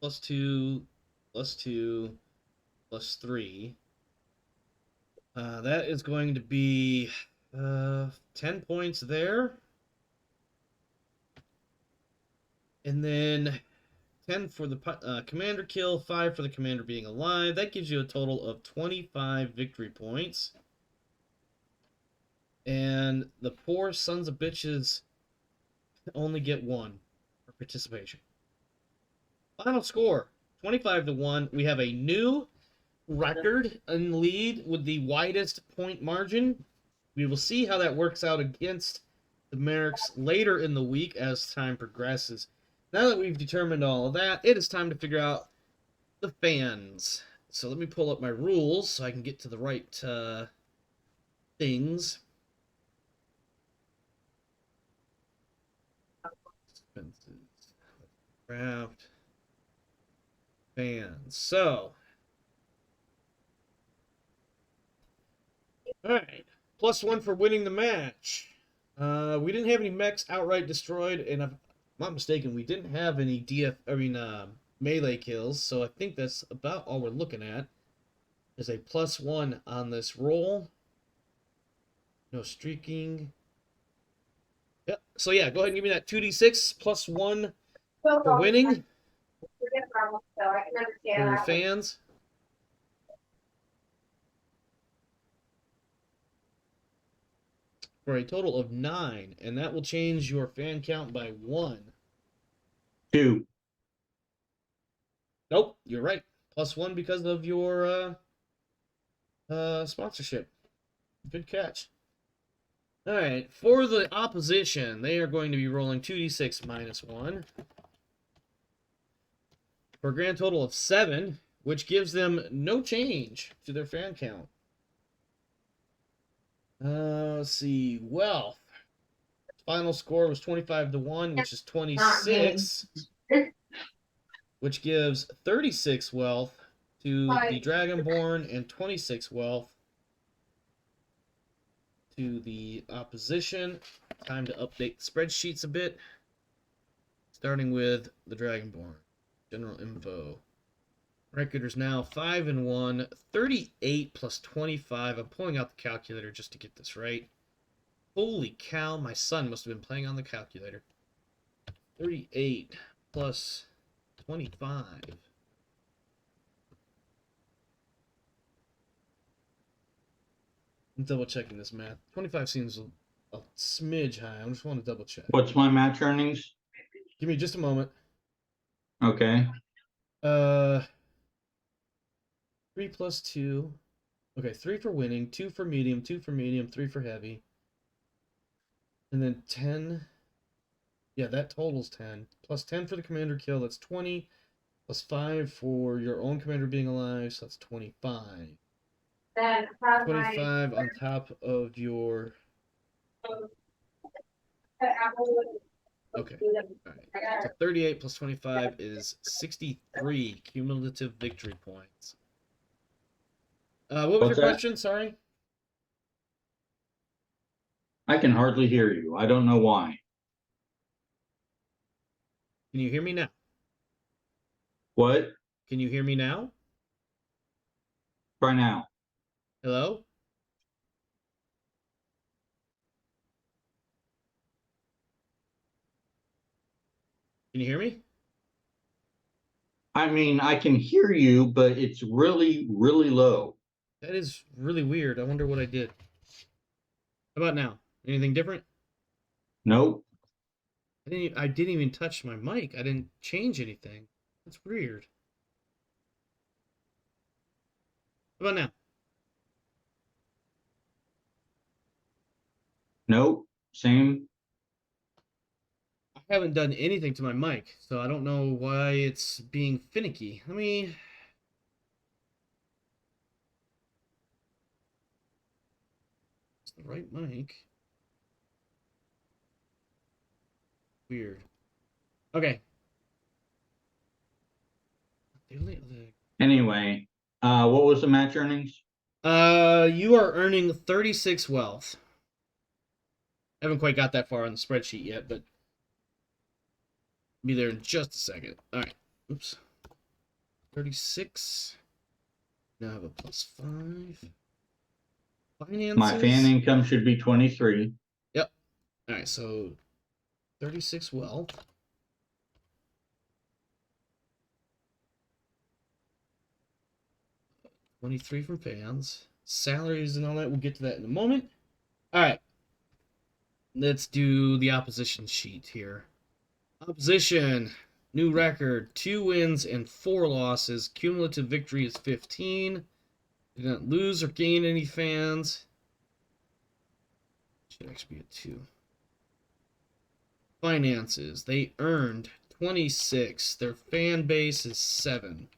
+2, +2, plus 3. That is going to be 10 points there. And then 10 for the commander kill, 5 for the commander being alive. That gives you a total of 25 victory points. And the poor sons of bitches only get 1 for participation. Final score, 25-1. We have a new record in lead with the widest point margin. We will see how that works out against the Merricks later in the week as time progresses. Now that we've determined all of that, it is time to figure out the fans. So let me pull up my rules so I can get to the right things. Expenses. Craft. Fans. So. Alright. +1 for winning the match. We didn't have any mechs outright destroyed, and if I'm not mistaken, we didn't have any melee kills, so I think that's about all we're looking at. There's a +1 on this roll. No streaking. Yep. So yeah, go ahead and give me that 2d6 +1 for winning So I can for understand your that. fans. For a total of 9, and that will change your fan count by 1. 2. Nope, you're right. +1 because of your sponsorship. Good catch. All right, for the opposition, they are going to be rolling 2d6 -1 for a grand total of 7, which gives them no change to their fan count. Let's see, wealth. Final score was 25-1, which is 26, which gives 36 wealth to the Dragonborn and 26 wealth to the opposition. Time to update the spreadsheets a bit. Starting with the Dragonborn. General info. Record is now 5-1. 38 plus 25. I'm pulling out the calculator just to get this right. Holy cow, my son must have been playing on the calculator. 38 plus 25. I'm double checking this math. 25 seems a smidge high. I just want to double check. What's my match earnings? Give me just a moment. Okay. 3 plus 2. Okay, 3 for winning, 2 for medium, 2 for medium, 3 for heavy. And then 10. Yeah, that totals 10. Plus 10 for the commander kill, that's 20. Plus 5 for your own commander being alive, so that's 25. Then 25 on top of your... Okay. Alright. So 38 plus 25 is 63 cumulative victory points. What was What's your that? question? Sorry. I can hardly hear you. I don't know why. Can you hear me now? What? Can you hear me now? Try now. Hello? Can you hear me? I mean, I can hear you, but it's really, really low. That is really weird. I wonder what I did. How about now? Anything different? Nope. I didn't even touch my mic. I didn't change anything. That's weird. How about now? Nope. Same. I haven't done anything to my mic, so I don't know why it's being finicky. Let me... It's the right mic. Weird. Okay. Anyway, what was the match earnings? You are earning 36 wealth. Haven't quite got that far on the spreadsheet yet, but be there in just a second. All right. Oops. 36. Now I have a +5. Finances. My fan income should be 23. Yep. All right, so 36 wealth. $23 from fans. Salaries and all that. We'll get to that in a moment. All right. Let's do the opposition sheet here. Opposition. New record. 2 wins and 4 losses. Cumulative victory is 15. Did not lose or gain any fans. Should actually be a 2. Finances. They earned 26. Their fan base is 7.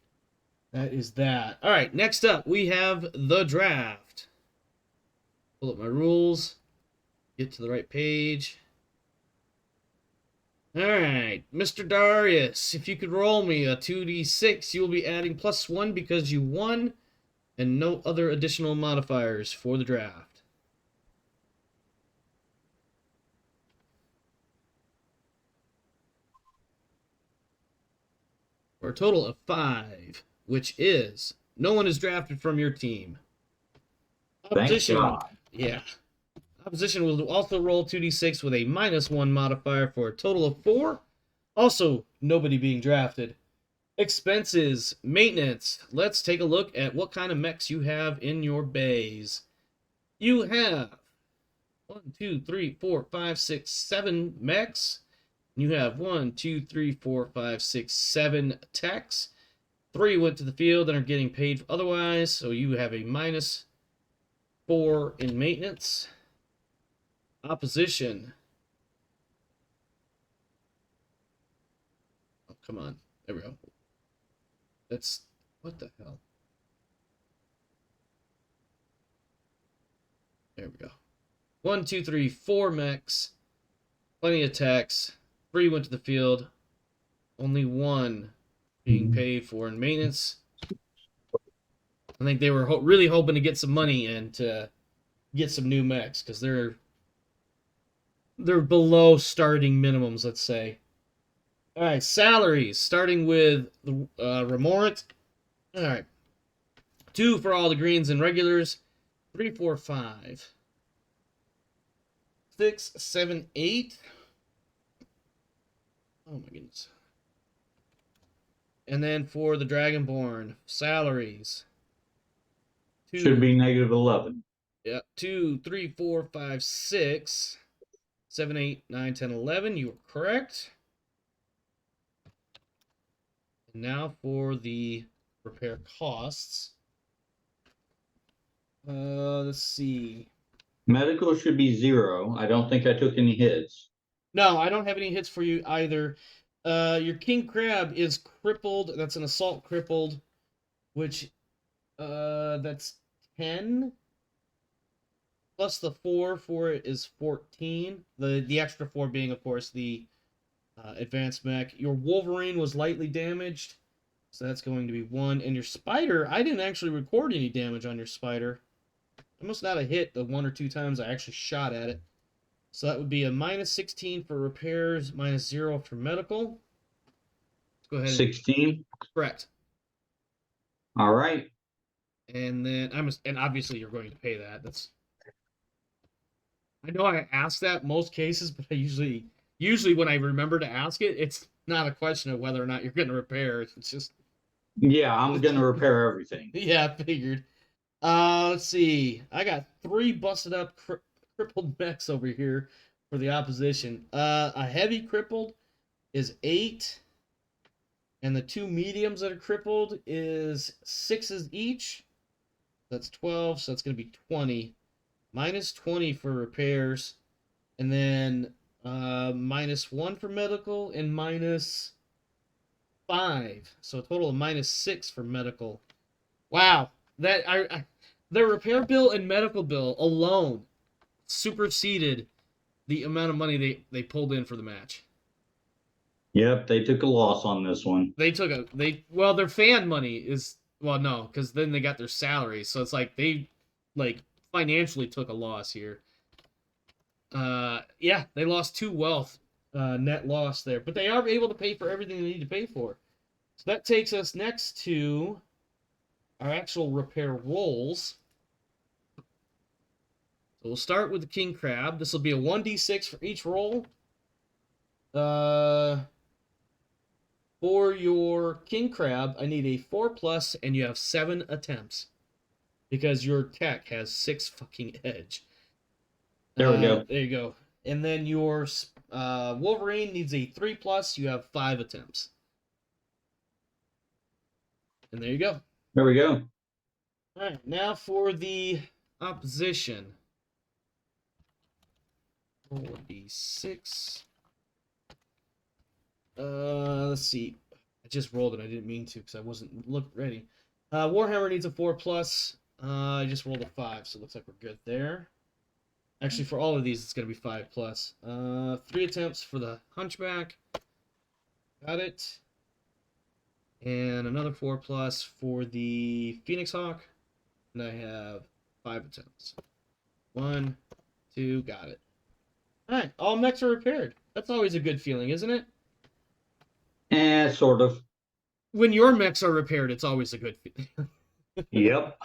That is that. All right, next up, we have the draft. Pull up my rules. Get to the right page. All right, Mr. Darius, if you could roll me a 2d6, you will be adding +1 because you won, and no other additional modifiers for the draft. For a total of 5, which is no one is drafted from your team. Opposition, God. yeah. Opposition will also roll 2d6 with a -1 modifier for a total of 4. Also, nobody being drafted. Expenses, maintenance. Let's take a look at what kind of mechs you have in your bays. You have 1, 2, 3, 4, 5, 6, 7 mechs. You have 1, 2, 3, 4, 5, 6, 7 techs. 3 went to the field and are getting paid otherwise, so you have a -4 in maintenance. Opposition. Oh, come on. There we go. That's... what the hell? There we go. 1, 2, 3, 4 mechs. Plenty of techs. 3 went to the field. Only 1 being paid for in maintenance. I think they were really hoping to get some money and to get some new mechs because they're below starting minimums, let's say. All right, salaries starting with the Ramoran. All right, 2 for all the greens and regulars. 3, 4, 5, 6, 7, 8. Oh my goodness. And then for the Dragonborn, salaries. Should be -11. Yep, 2, 3, 4, 5, 6, 7, 8, 9, 10, 11. You are correct. And now for the repair costs. Let's see. Medical should be 0. I don't think I took any hits. No, I don't have any hits for you either. Your King Crab is crippled. That's an assault crippled, which that's 10. Plus the 4 for it is 14. The extra 4 being, of course, the advanced mech. Your Wolverine was lightly damaged, so that's going to be 1. And your Spider, I didn't actually record any damage on your Spider. I must not have hit the 1 or 2 times I actually shot at it. So that would be a -16 for repairs, -0 for medical. Let's go ahead. 16. Correct. All right. And then and obviously you're going to pay that. I know I ask that most cases, but I usually when I remember to ask it, it's not a question of whether or not you're going to repair. It's just Yeah, I'm gonna repair everything. yeah, I figured. Let's see. I got 3 busted up crippled mechs over here for the opposition. A heavy crippled is 8, and the 2 mediums that are crippled is 6s each. That's 12, so that's going to be 20. -20 for repairs, and then -1 for medical, and -5. So a total of -6 for medical. Wow, that the repair bill and medical bill alone superseded the amount of money they pulled in for the match. Yep, they took a loss on this one. Their fan money is, well, no, because then they got their salaries, so it's like they financially took a loss here. Yeah, they lost 2 wealth net loss there, but they are able to pay for everything they need to pay for. So that takes us next to our actual repair rolls. So we'll start with the king crab. This will be a 1d6 for each roll. For your king crab, I need a 4+, and you have 7 attempts. Because your tech has 6 fucking edge. There we go. There you go. And then your Wolverine needs a 3+, you have 5 attempts. And there you go. There we go. Alright, now for the opposition. 4d6. Let's see. I just rolled it. I didn't mean to because I wasn't ready. Warhammer needs a 4+. I just rolled a 5, so it looks like we're good there. Actually, for all of these, it's going to be 5+. 3 attempts for the Hunchback. Got it. And another 4+ for the Phoenix Hawk. And I have 5 attempts. 1, 2, got it. Alright, all mechs are repaired. That's always a good feeling, isn't it? Sort of. When your mechs are repaired, it's always a good feeling. Yep.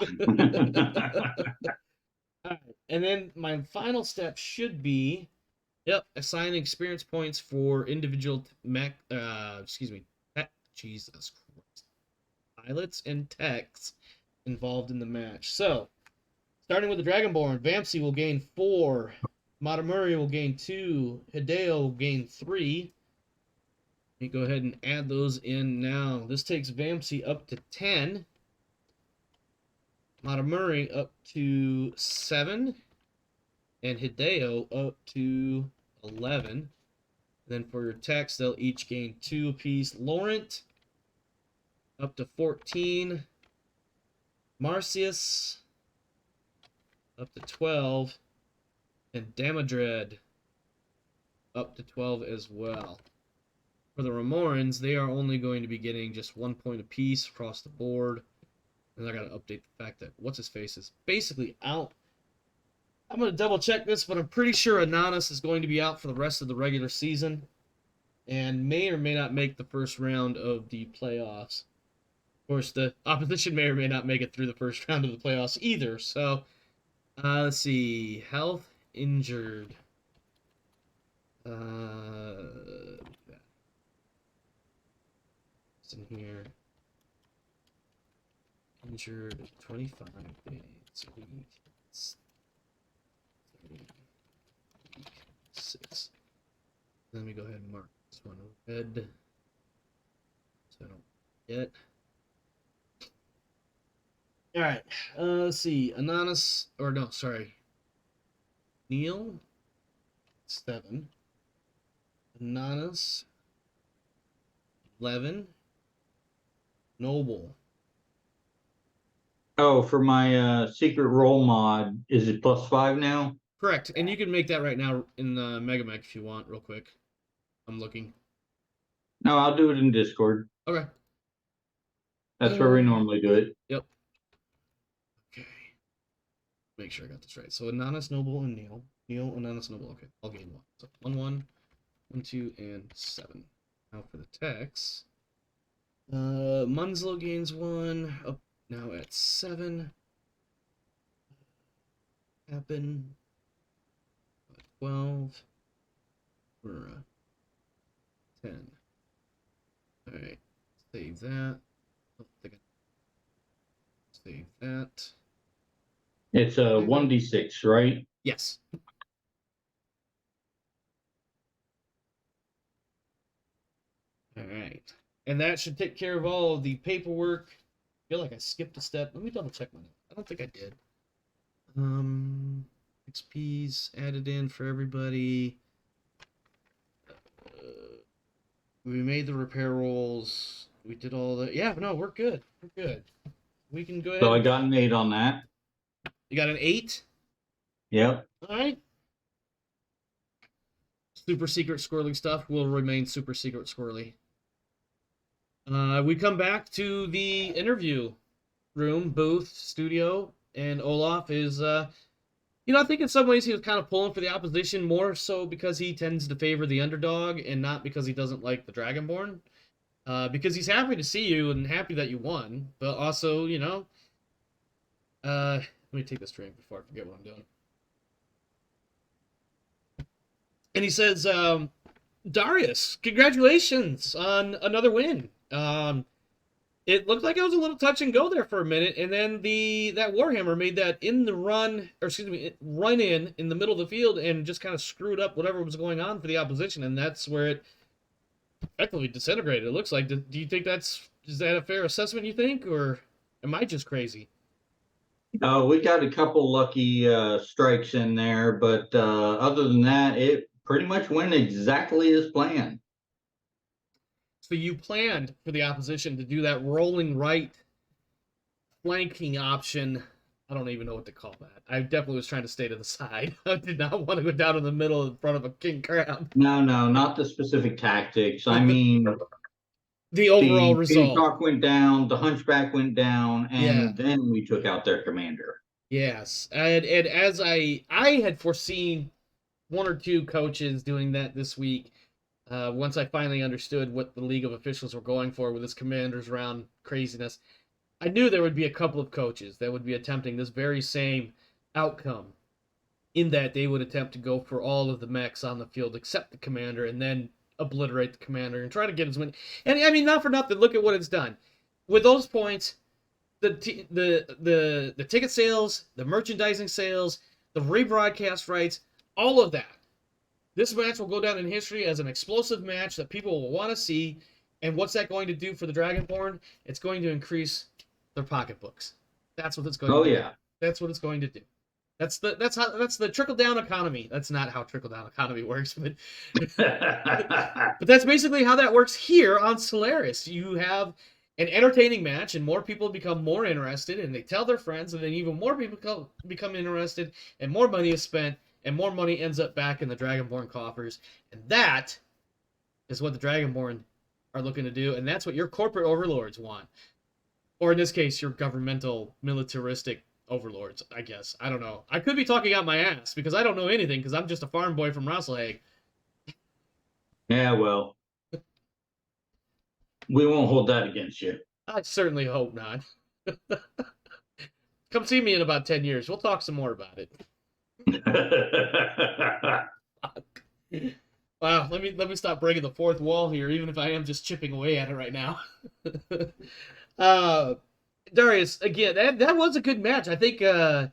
Alright, and then my final step should be, assigning experience points for individual Jesus Christ. Pilots and techs involved in the match. So, starting with the Dragonborn, Vamsi will gain 4, Matamuri will gain 2, Hideo will gain 3. Let me go ahead and add those in now. This takes Vamsi up to 10. Matamuri up to 7. And Hideo up to 11. And then for your techs, they'll each gain 2 apiece. Laurent up to 14. Marcius up to 12. And Damadred up to 12 as well. For the Ramorans, they are only going to be getting just 1 point apiece across the board. And I gotta update the fact that what's-his-face is basically out. I'm gonna double check this, but I'm pretty sure Ananas is going to be out for the rest of the regular season. And may or may not make the first round of the playoffs. Of course, the opposition may or may not make it through the first round of the playoffs either. So, let's see. Health, injured. It's in here. Injured 25 days a week. 6. Let me go ahead and mark this one red. So I don't forget. Alright, let's see. Ananas, or no, sorry. Neil, 7. Ananas, 11. Noble. Oh, for my secret roll mod, is it +5 now? Correct, and you can make that right now in the Megamech if you want, real quick. I'm looking. No, I'll do it in Discord. Okay. That's where we normally do it. Yep. Okay. Make sure I got this right. So Ananas, Noble, and Neil. Neil, Ananas, Noble. Okay, I'll gain 1. So 1, 1, 1, 2, and 7. Now for the techs. Munslow gains 1. Up now at 7. Happen. 12. We're 10. Alright. Save that. Save that. It's a 1d6, right? Yes. Alright. And that should take care of all of the paperwork. I feel like I skipped a step. Let me double check my note. I don't think I did. XP's added in for everybody. We made the repair rolls. We did all the... Yeah, no, we're good. We're good. We can go ahead. So I got an 8 on that. You got an 8? Yep. Alright. Super secret squirrely stuff will remain super secret squirrely. We come back to the interview room, booth, studio, and Olaf is, I think in some ways he was kind of pulling for the opposition more so because he tends to favor the underdog and not because he doesn't like the Dragonborn. Because he's happy to see you and happy that you won, but also, Let me take this drink before I forget what I'm doing. And he says, Darius, congratulations on another win. It looked like it was a little touch and go there for a minute, and then that Warhammer made that run in the middle of the field and just kind of screwed up whatever was going on for the opposition, and that's where it effectively disintegrated. It looks like. Do you think is that a fair assessment? You think, or am I just crazy? We got a couple lucky strikes in there, but other than that, it pretty much went exactly as planned. So you planned for the opposition to do that rolling right flanking option. I don't even know what to call that. I definitely was trying to stay to the side. I did not want to go down in the middle in front of a king crab. No, not the specific tactics. I mean, the overall the result. Peacock went down, the Hunchback went down, and then we took out their commander. Yes, and as I had foreseen one or two coaches doing that this week. Once I finally understood what the league of officials were going for with this commanders round craziness, I knew there would be a couple of coaches that would be attempting this very same outcome, in that they would attempt to go for all of the mechs on the field except the commander and then obliterate the commander and try to get as many. And I mean, not for nothing, look at what it's done. With those points, the ticket sales, the merchandising sales, the rebroadcast rights, all of that. This match will go down in history as an explosive match that people will want to see. And what's that going to do for the Dragonborn? It's going to increase their pocketbooks. That's what it's going to do. Oh yeah. That's what it's going to do. That's the trickle down economy. That's not how trickle down economy works, but but that's basically how that works here on Solaris. You have an entertaining match, and more people become more interested, and they tell their friends, and then even more people become interested, and more money is spent. And more money ends up back in the Dragonborn coffers. And that is what the Dragonborn are looking to do. And that's what your corporate overlords want. Or in this case, your governmental, militaristic overlords, I guess. I don't know. I could be talking out my ass because I don't know anything because I'm just a farm boy from Rosselhague. Yeah, well. We won't hold that against you. I certainly hope not. Come see me in about 10 years. We'll talk some more about it. Wow, let me stop breaking the fourth wall here, even if I am just chipping away at it right now. Darius, again, that was a good match. I think the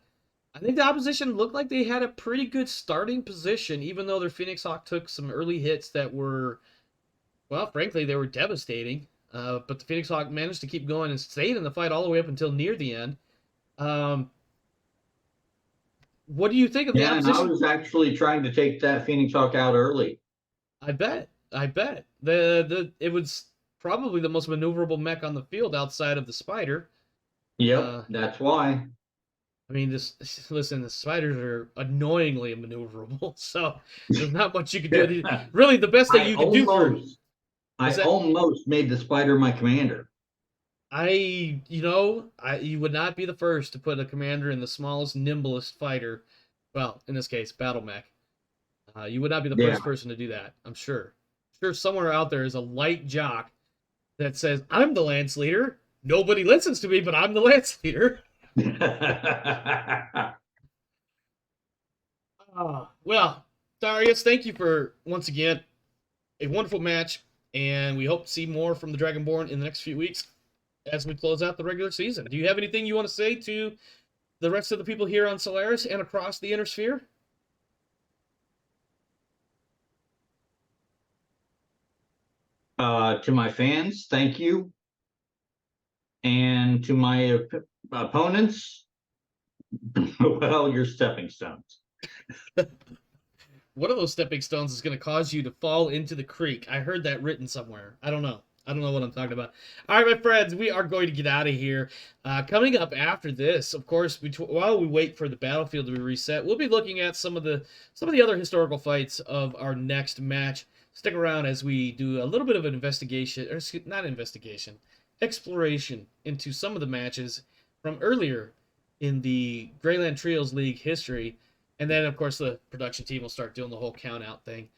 opposition looked like they had a pretty good starting position, even though their Phoenix Hawk took some early hits that were, well, frankly, they were devastating. But the Phoenix Hawk managed to keep going and stayed in the fight all the way up until near the end. What do you think of the opposition? And I was actually trying to take that Phoenix Hawk out early. I bet. It was probably the most maneuverable mech on the field outside of the Spider. Yep, that's why. I mean, listen, the Spiders are annoyingly maneuverable, so there's not much you can do. Really, the best thing you can do for... I almost made the Spider my commander. You would not be the first to put a commander in the smallest, nimblest fighter. Well, in this case, battle mech. You would not be the first person to do that, I'm sure. Sure, somewhere out there is a light jock that says, I'm the Lance Leader. Nobody listens to me, but I'm the Lance Leader. Well, Darius, thank you for, once again, a wonderful match. And we hope to see more from the Dragonborn in the next few weeks as we close out the regular season. Do you have anything you want to say to the rest of the people here on Solaris and across the Inner Sphere? To my fans, thank you. And to my opponents, well, you're stepping stones. One of those stepping stones is going to cause you to fall into the creek. I heard that written somewhere. I don't know what I'm talking about. All right, my friends, we are going to get out of here. Coming up after this, of course, while we wait for the battlefield to be reset, we'll be looking at some of the other historical fights of our next match. Stick around as we do a little bit of an exploration into some of the matches from earlier in the Grayland Trios League history. And then, of course, the production team will start doing the whole count-out thing.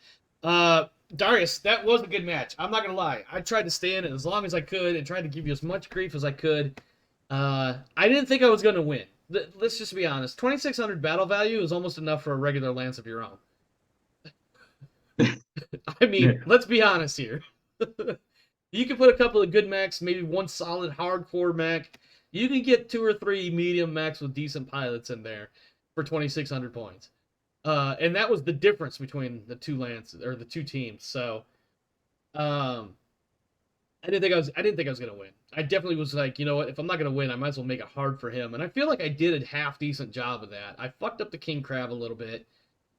Darius, that was a good match. I'm not going to lie. I tried to stay in it as long as I could and tried to give you as much grief as I could. I didn't think I was going to win. let's just be honest. 2,600 battle value is almost enough for a regular lance of your own. I mean, let's be honest here. You can put a couple of good mechs, maybe one solid hardcore mech. You can get 2 or 3 medium mechs with decent pilots in there for 2,600 points. And that was the difference between the two lances or the two teams. So, I didn't think I was gonna win. I definitely was like, you know what? If I'm not gonna win, I might as well make it hard for him. And I feel like I did a half decent job of that. I fucked up the king crab a little bit,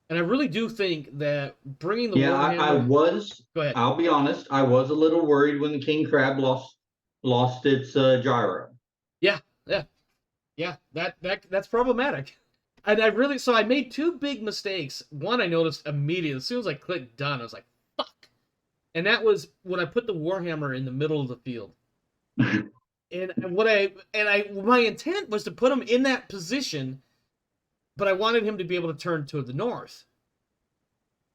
and I really do think that bringing the I was. Go ahead. I'll be honest. I was a little worried when the king crab lost its gyro. Yeah. That's problematic. And I made 2 big mistakes. One, I noticed immediately as soon as I clicked done, I was like, fuck. And that was when I put the Warhammer in the middle of the field. And my intent was to put him in that position, but I wanted him to be able to turn to the north.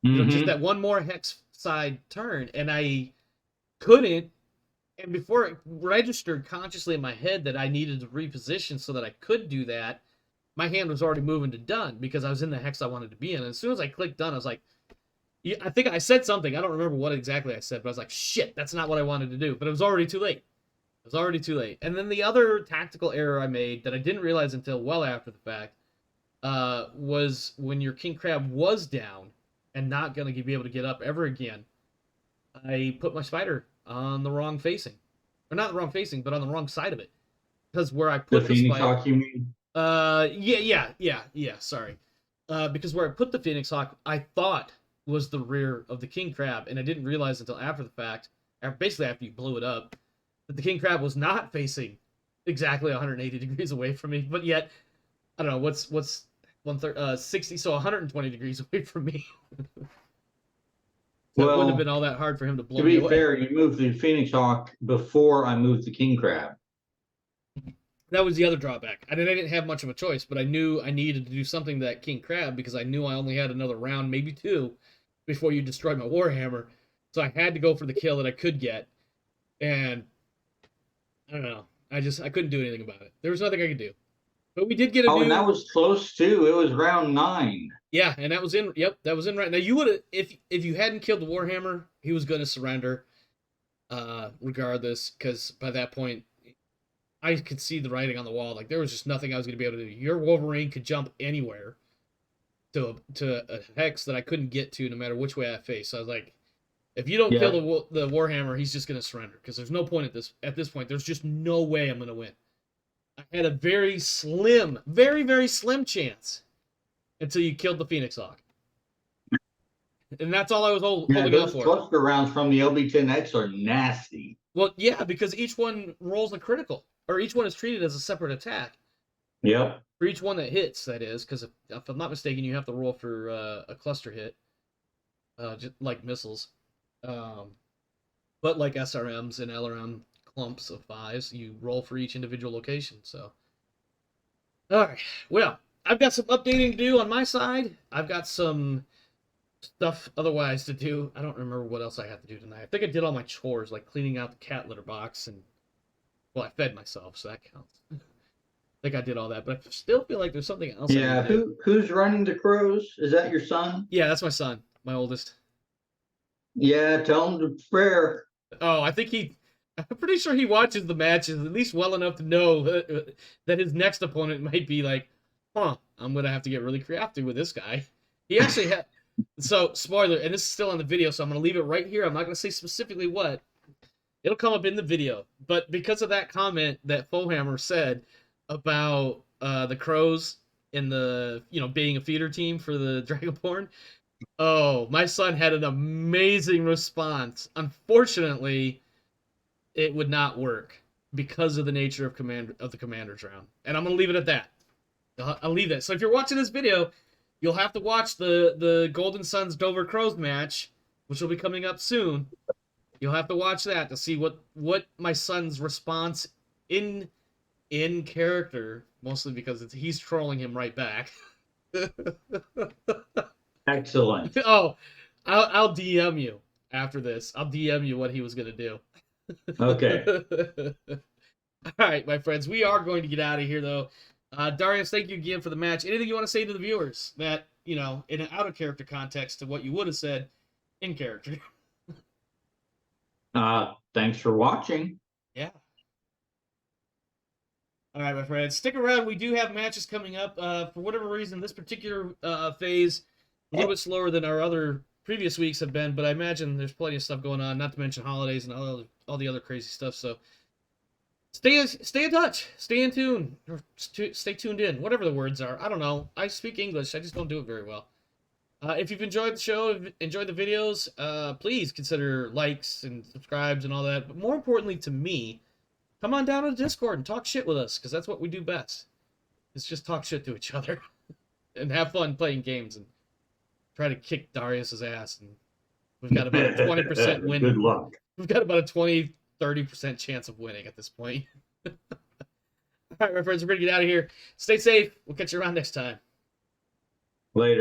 You know, just that one more hex side turn, and I couldn't. And before it registered consciously in my head that I needed to reposition so that I could do that, my hand was already moving to done because I was in the hex I wanted to be in. And as soon as I clicked done, I was like, I think I said something. I don't remember what exactly I said, but I was like, shit, that's not what I wanted to do. But it was already too late. It was already too late. And then the other tactical error I made that I didn't realize until well after the fact was when your king crab was down and not going to be able to get up ever again, I put my spider on the wrong facing. Or not the wrong facing, but on the wrong side of it. Because where I put the Phoenix spider... Hawk, you mean? Yeah, sorry. Because where I put the Phoenix Hawk, I thought was the rear of the king crab, and I didn't realize until after the fact, basically after you blew it up, that the king crab was not facing exactly 180 degrees away from me, but yet, I don't know, what's 60, so 120 degrees away from me. So it wouldn't have been all that hard for him to blow me away. To be fair, you moved the Phoenix Hawk before I moved the king crab. That was the other drawback. I didn't have much of a choice, but I knew I needed to do something to that king crab because I knew I only had another round, maybe 2, before you destroyed my Warhammer. So I had to go for the kill that I could get. And I don't know. I couldn't do anything about it. There was nothing I could do. But we did get a new... and that was close too. It was round 9. Yeah, and that was in... Yep, that was in right. Now, you would have... If you hadn't killed the Warhammer, he was going to surrender, regardless, because by that point, I could see the writing on the wall. Like, there was just nothing I was going to be able to do. Your Wolverine could jump anywhere to a hex that I couldn't get to no matter which way I faced. So I was like, if you don't kill the Warhammer, he's just going to surrender, because there's no point at this point. There's just no way I'm going to win. I had a very slim, very, very slim chance until you killed the Phoenix Hawk. And that's all I was holding out those for. cluster rounds from the LB-10X are nasty. Well, yeah, because each one rolls a critical, or each one is treated as a separate attack. Yep. For each one that hits, that is, because if I'm not mistaken, you have to roll for a cluster hit, just like missiles. But like SRMs and LRM clumps of 5s, you roll for each individual location. So, all right. Well, I've got some updating to do on my side. I've got some stuff otherwise to do. I don't remember what else I have to do tonight. I think I did all my chores, like cleaning out the cat litter box, and well, I fed myself, so that counts. I think I did all that, but I still feel like there's something else. Yeah, who's running the crows? Is that your son? Yeah, that's my son, my oldest. Yeah, tell him to prepare. Oh, I'm pretty sure he watches the matches at least well enough to know that his next opponent might be like, I'm going to have to get really crafty with this guy. He actually had... So, spoiler, and this is still on the video, so I'm going to leave it right here. I'm not going to say specifically what. It'll come up in the video. But because of that comment that Fohammer said about the crows in the, being a feeder team for the Dragonborn, oh, my son had an amazing response. Unfortunately, it would not work because of the nature of the Commander's round. And I'm going to leave it at that. I'll leave that. So if you're watching this video, you'll have to watch the Golden Suns Dover Crows match, which will be coming up soon. You'll have to watch that to see what my son's response in character, mostly because he's trolling him right back. Excellent. Oh, I'll DM you after this. I'll DM you what he was going to do. Okay. All right, my friends. We are going to get out of here, though. Darius, thank you again for the match. Anything you want to say to the viewers that, in an out of character context to what you would have said in character? Thanks for watching. Yeah. All right, my friends, stick around. We do have matches coming up. For whatever reason, this particular phase a little bit slower than our other previous weeks have been, but I imagine there's plenty of stuff going on. Not to mention holidays and all the other crazy stuff. So stay in touch, stay in tune, or stay tuned in. Whatever the words are, I don't know. I speak English. I just don't do it very well. If you've enjoyed the show, enjoyed the videos, please consider likes and subscribes and all that. But more importantly to me, come on down to the Discord and talk shit with us, because that's what we do best. Is just talk shit to each other and have fun playing games and try to kick Darius's ass. And we've got about a 20% win. Good luck. We've got about a 20-30% chance of winning at this point. All right, my friends, we're going to get out of here. Stay safe. We'll catch you around next time. Later.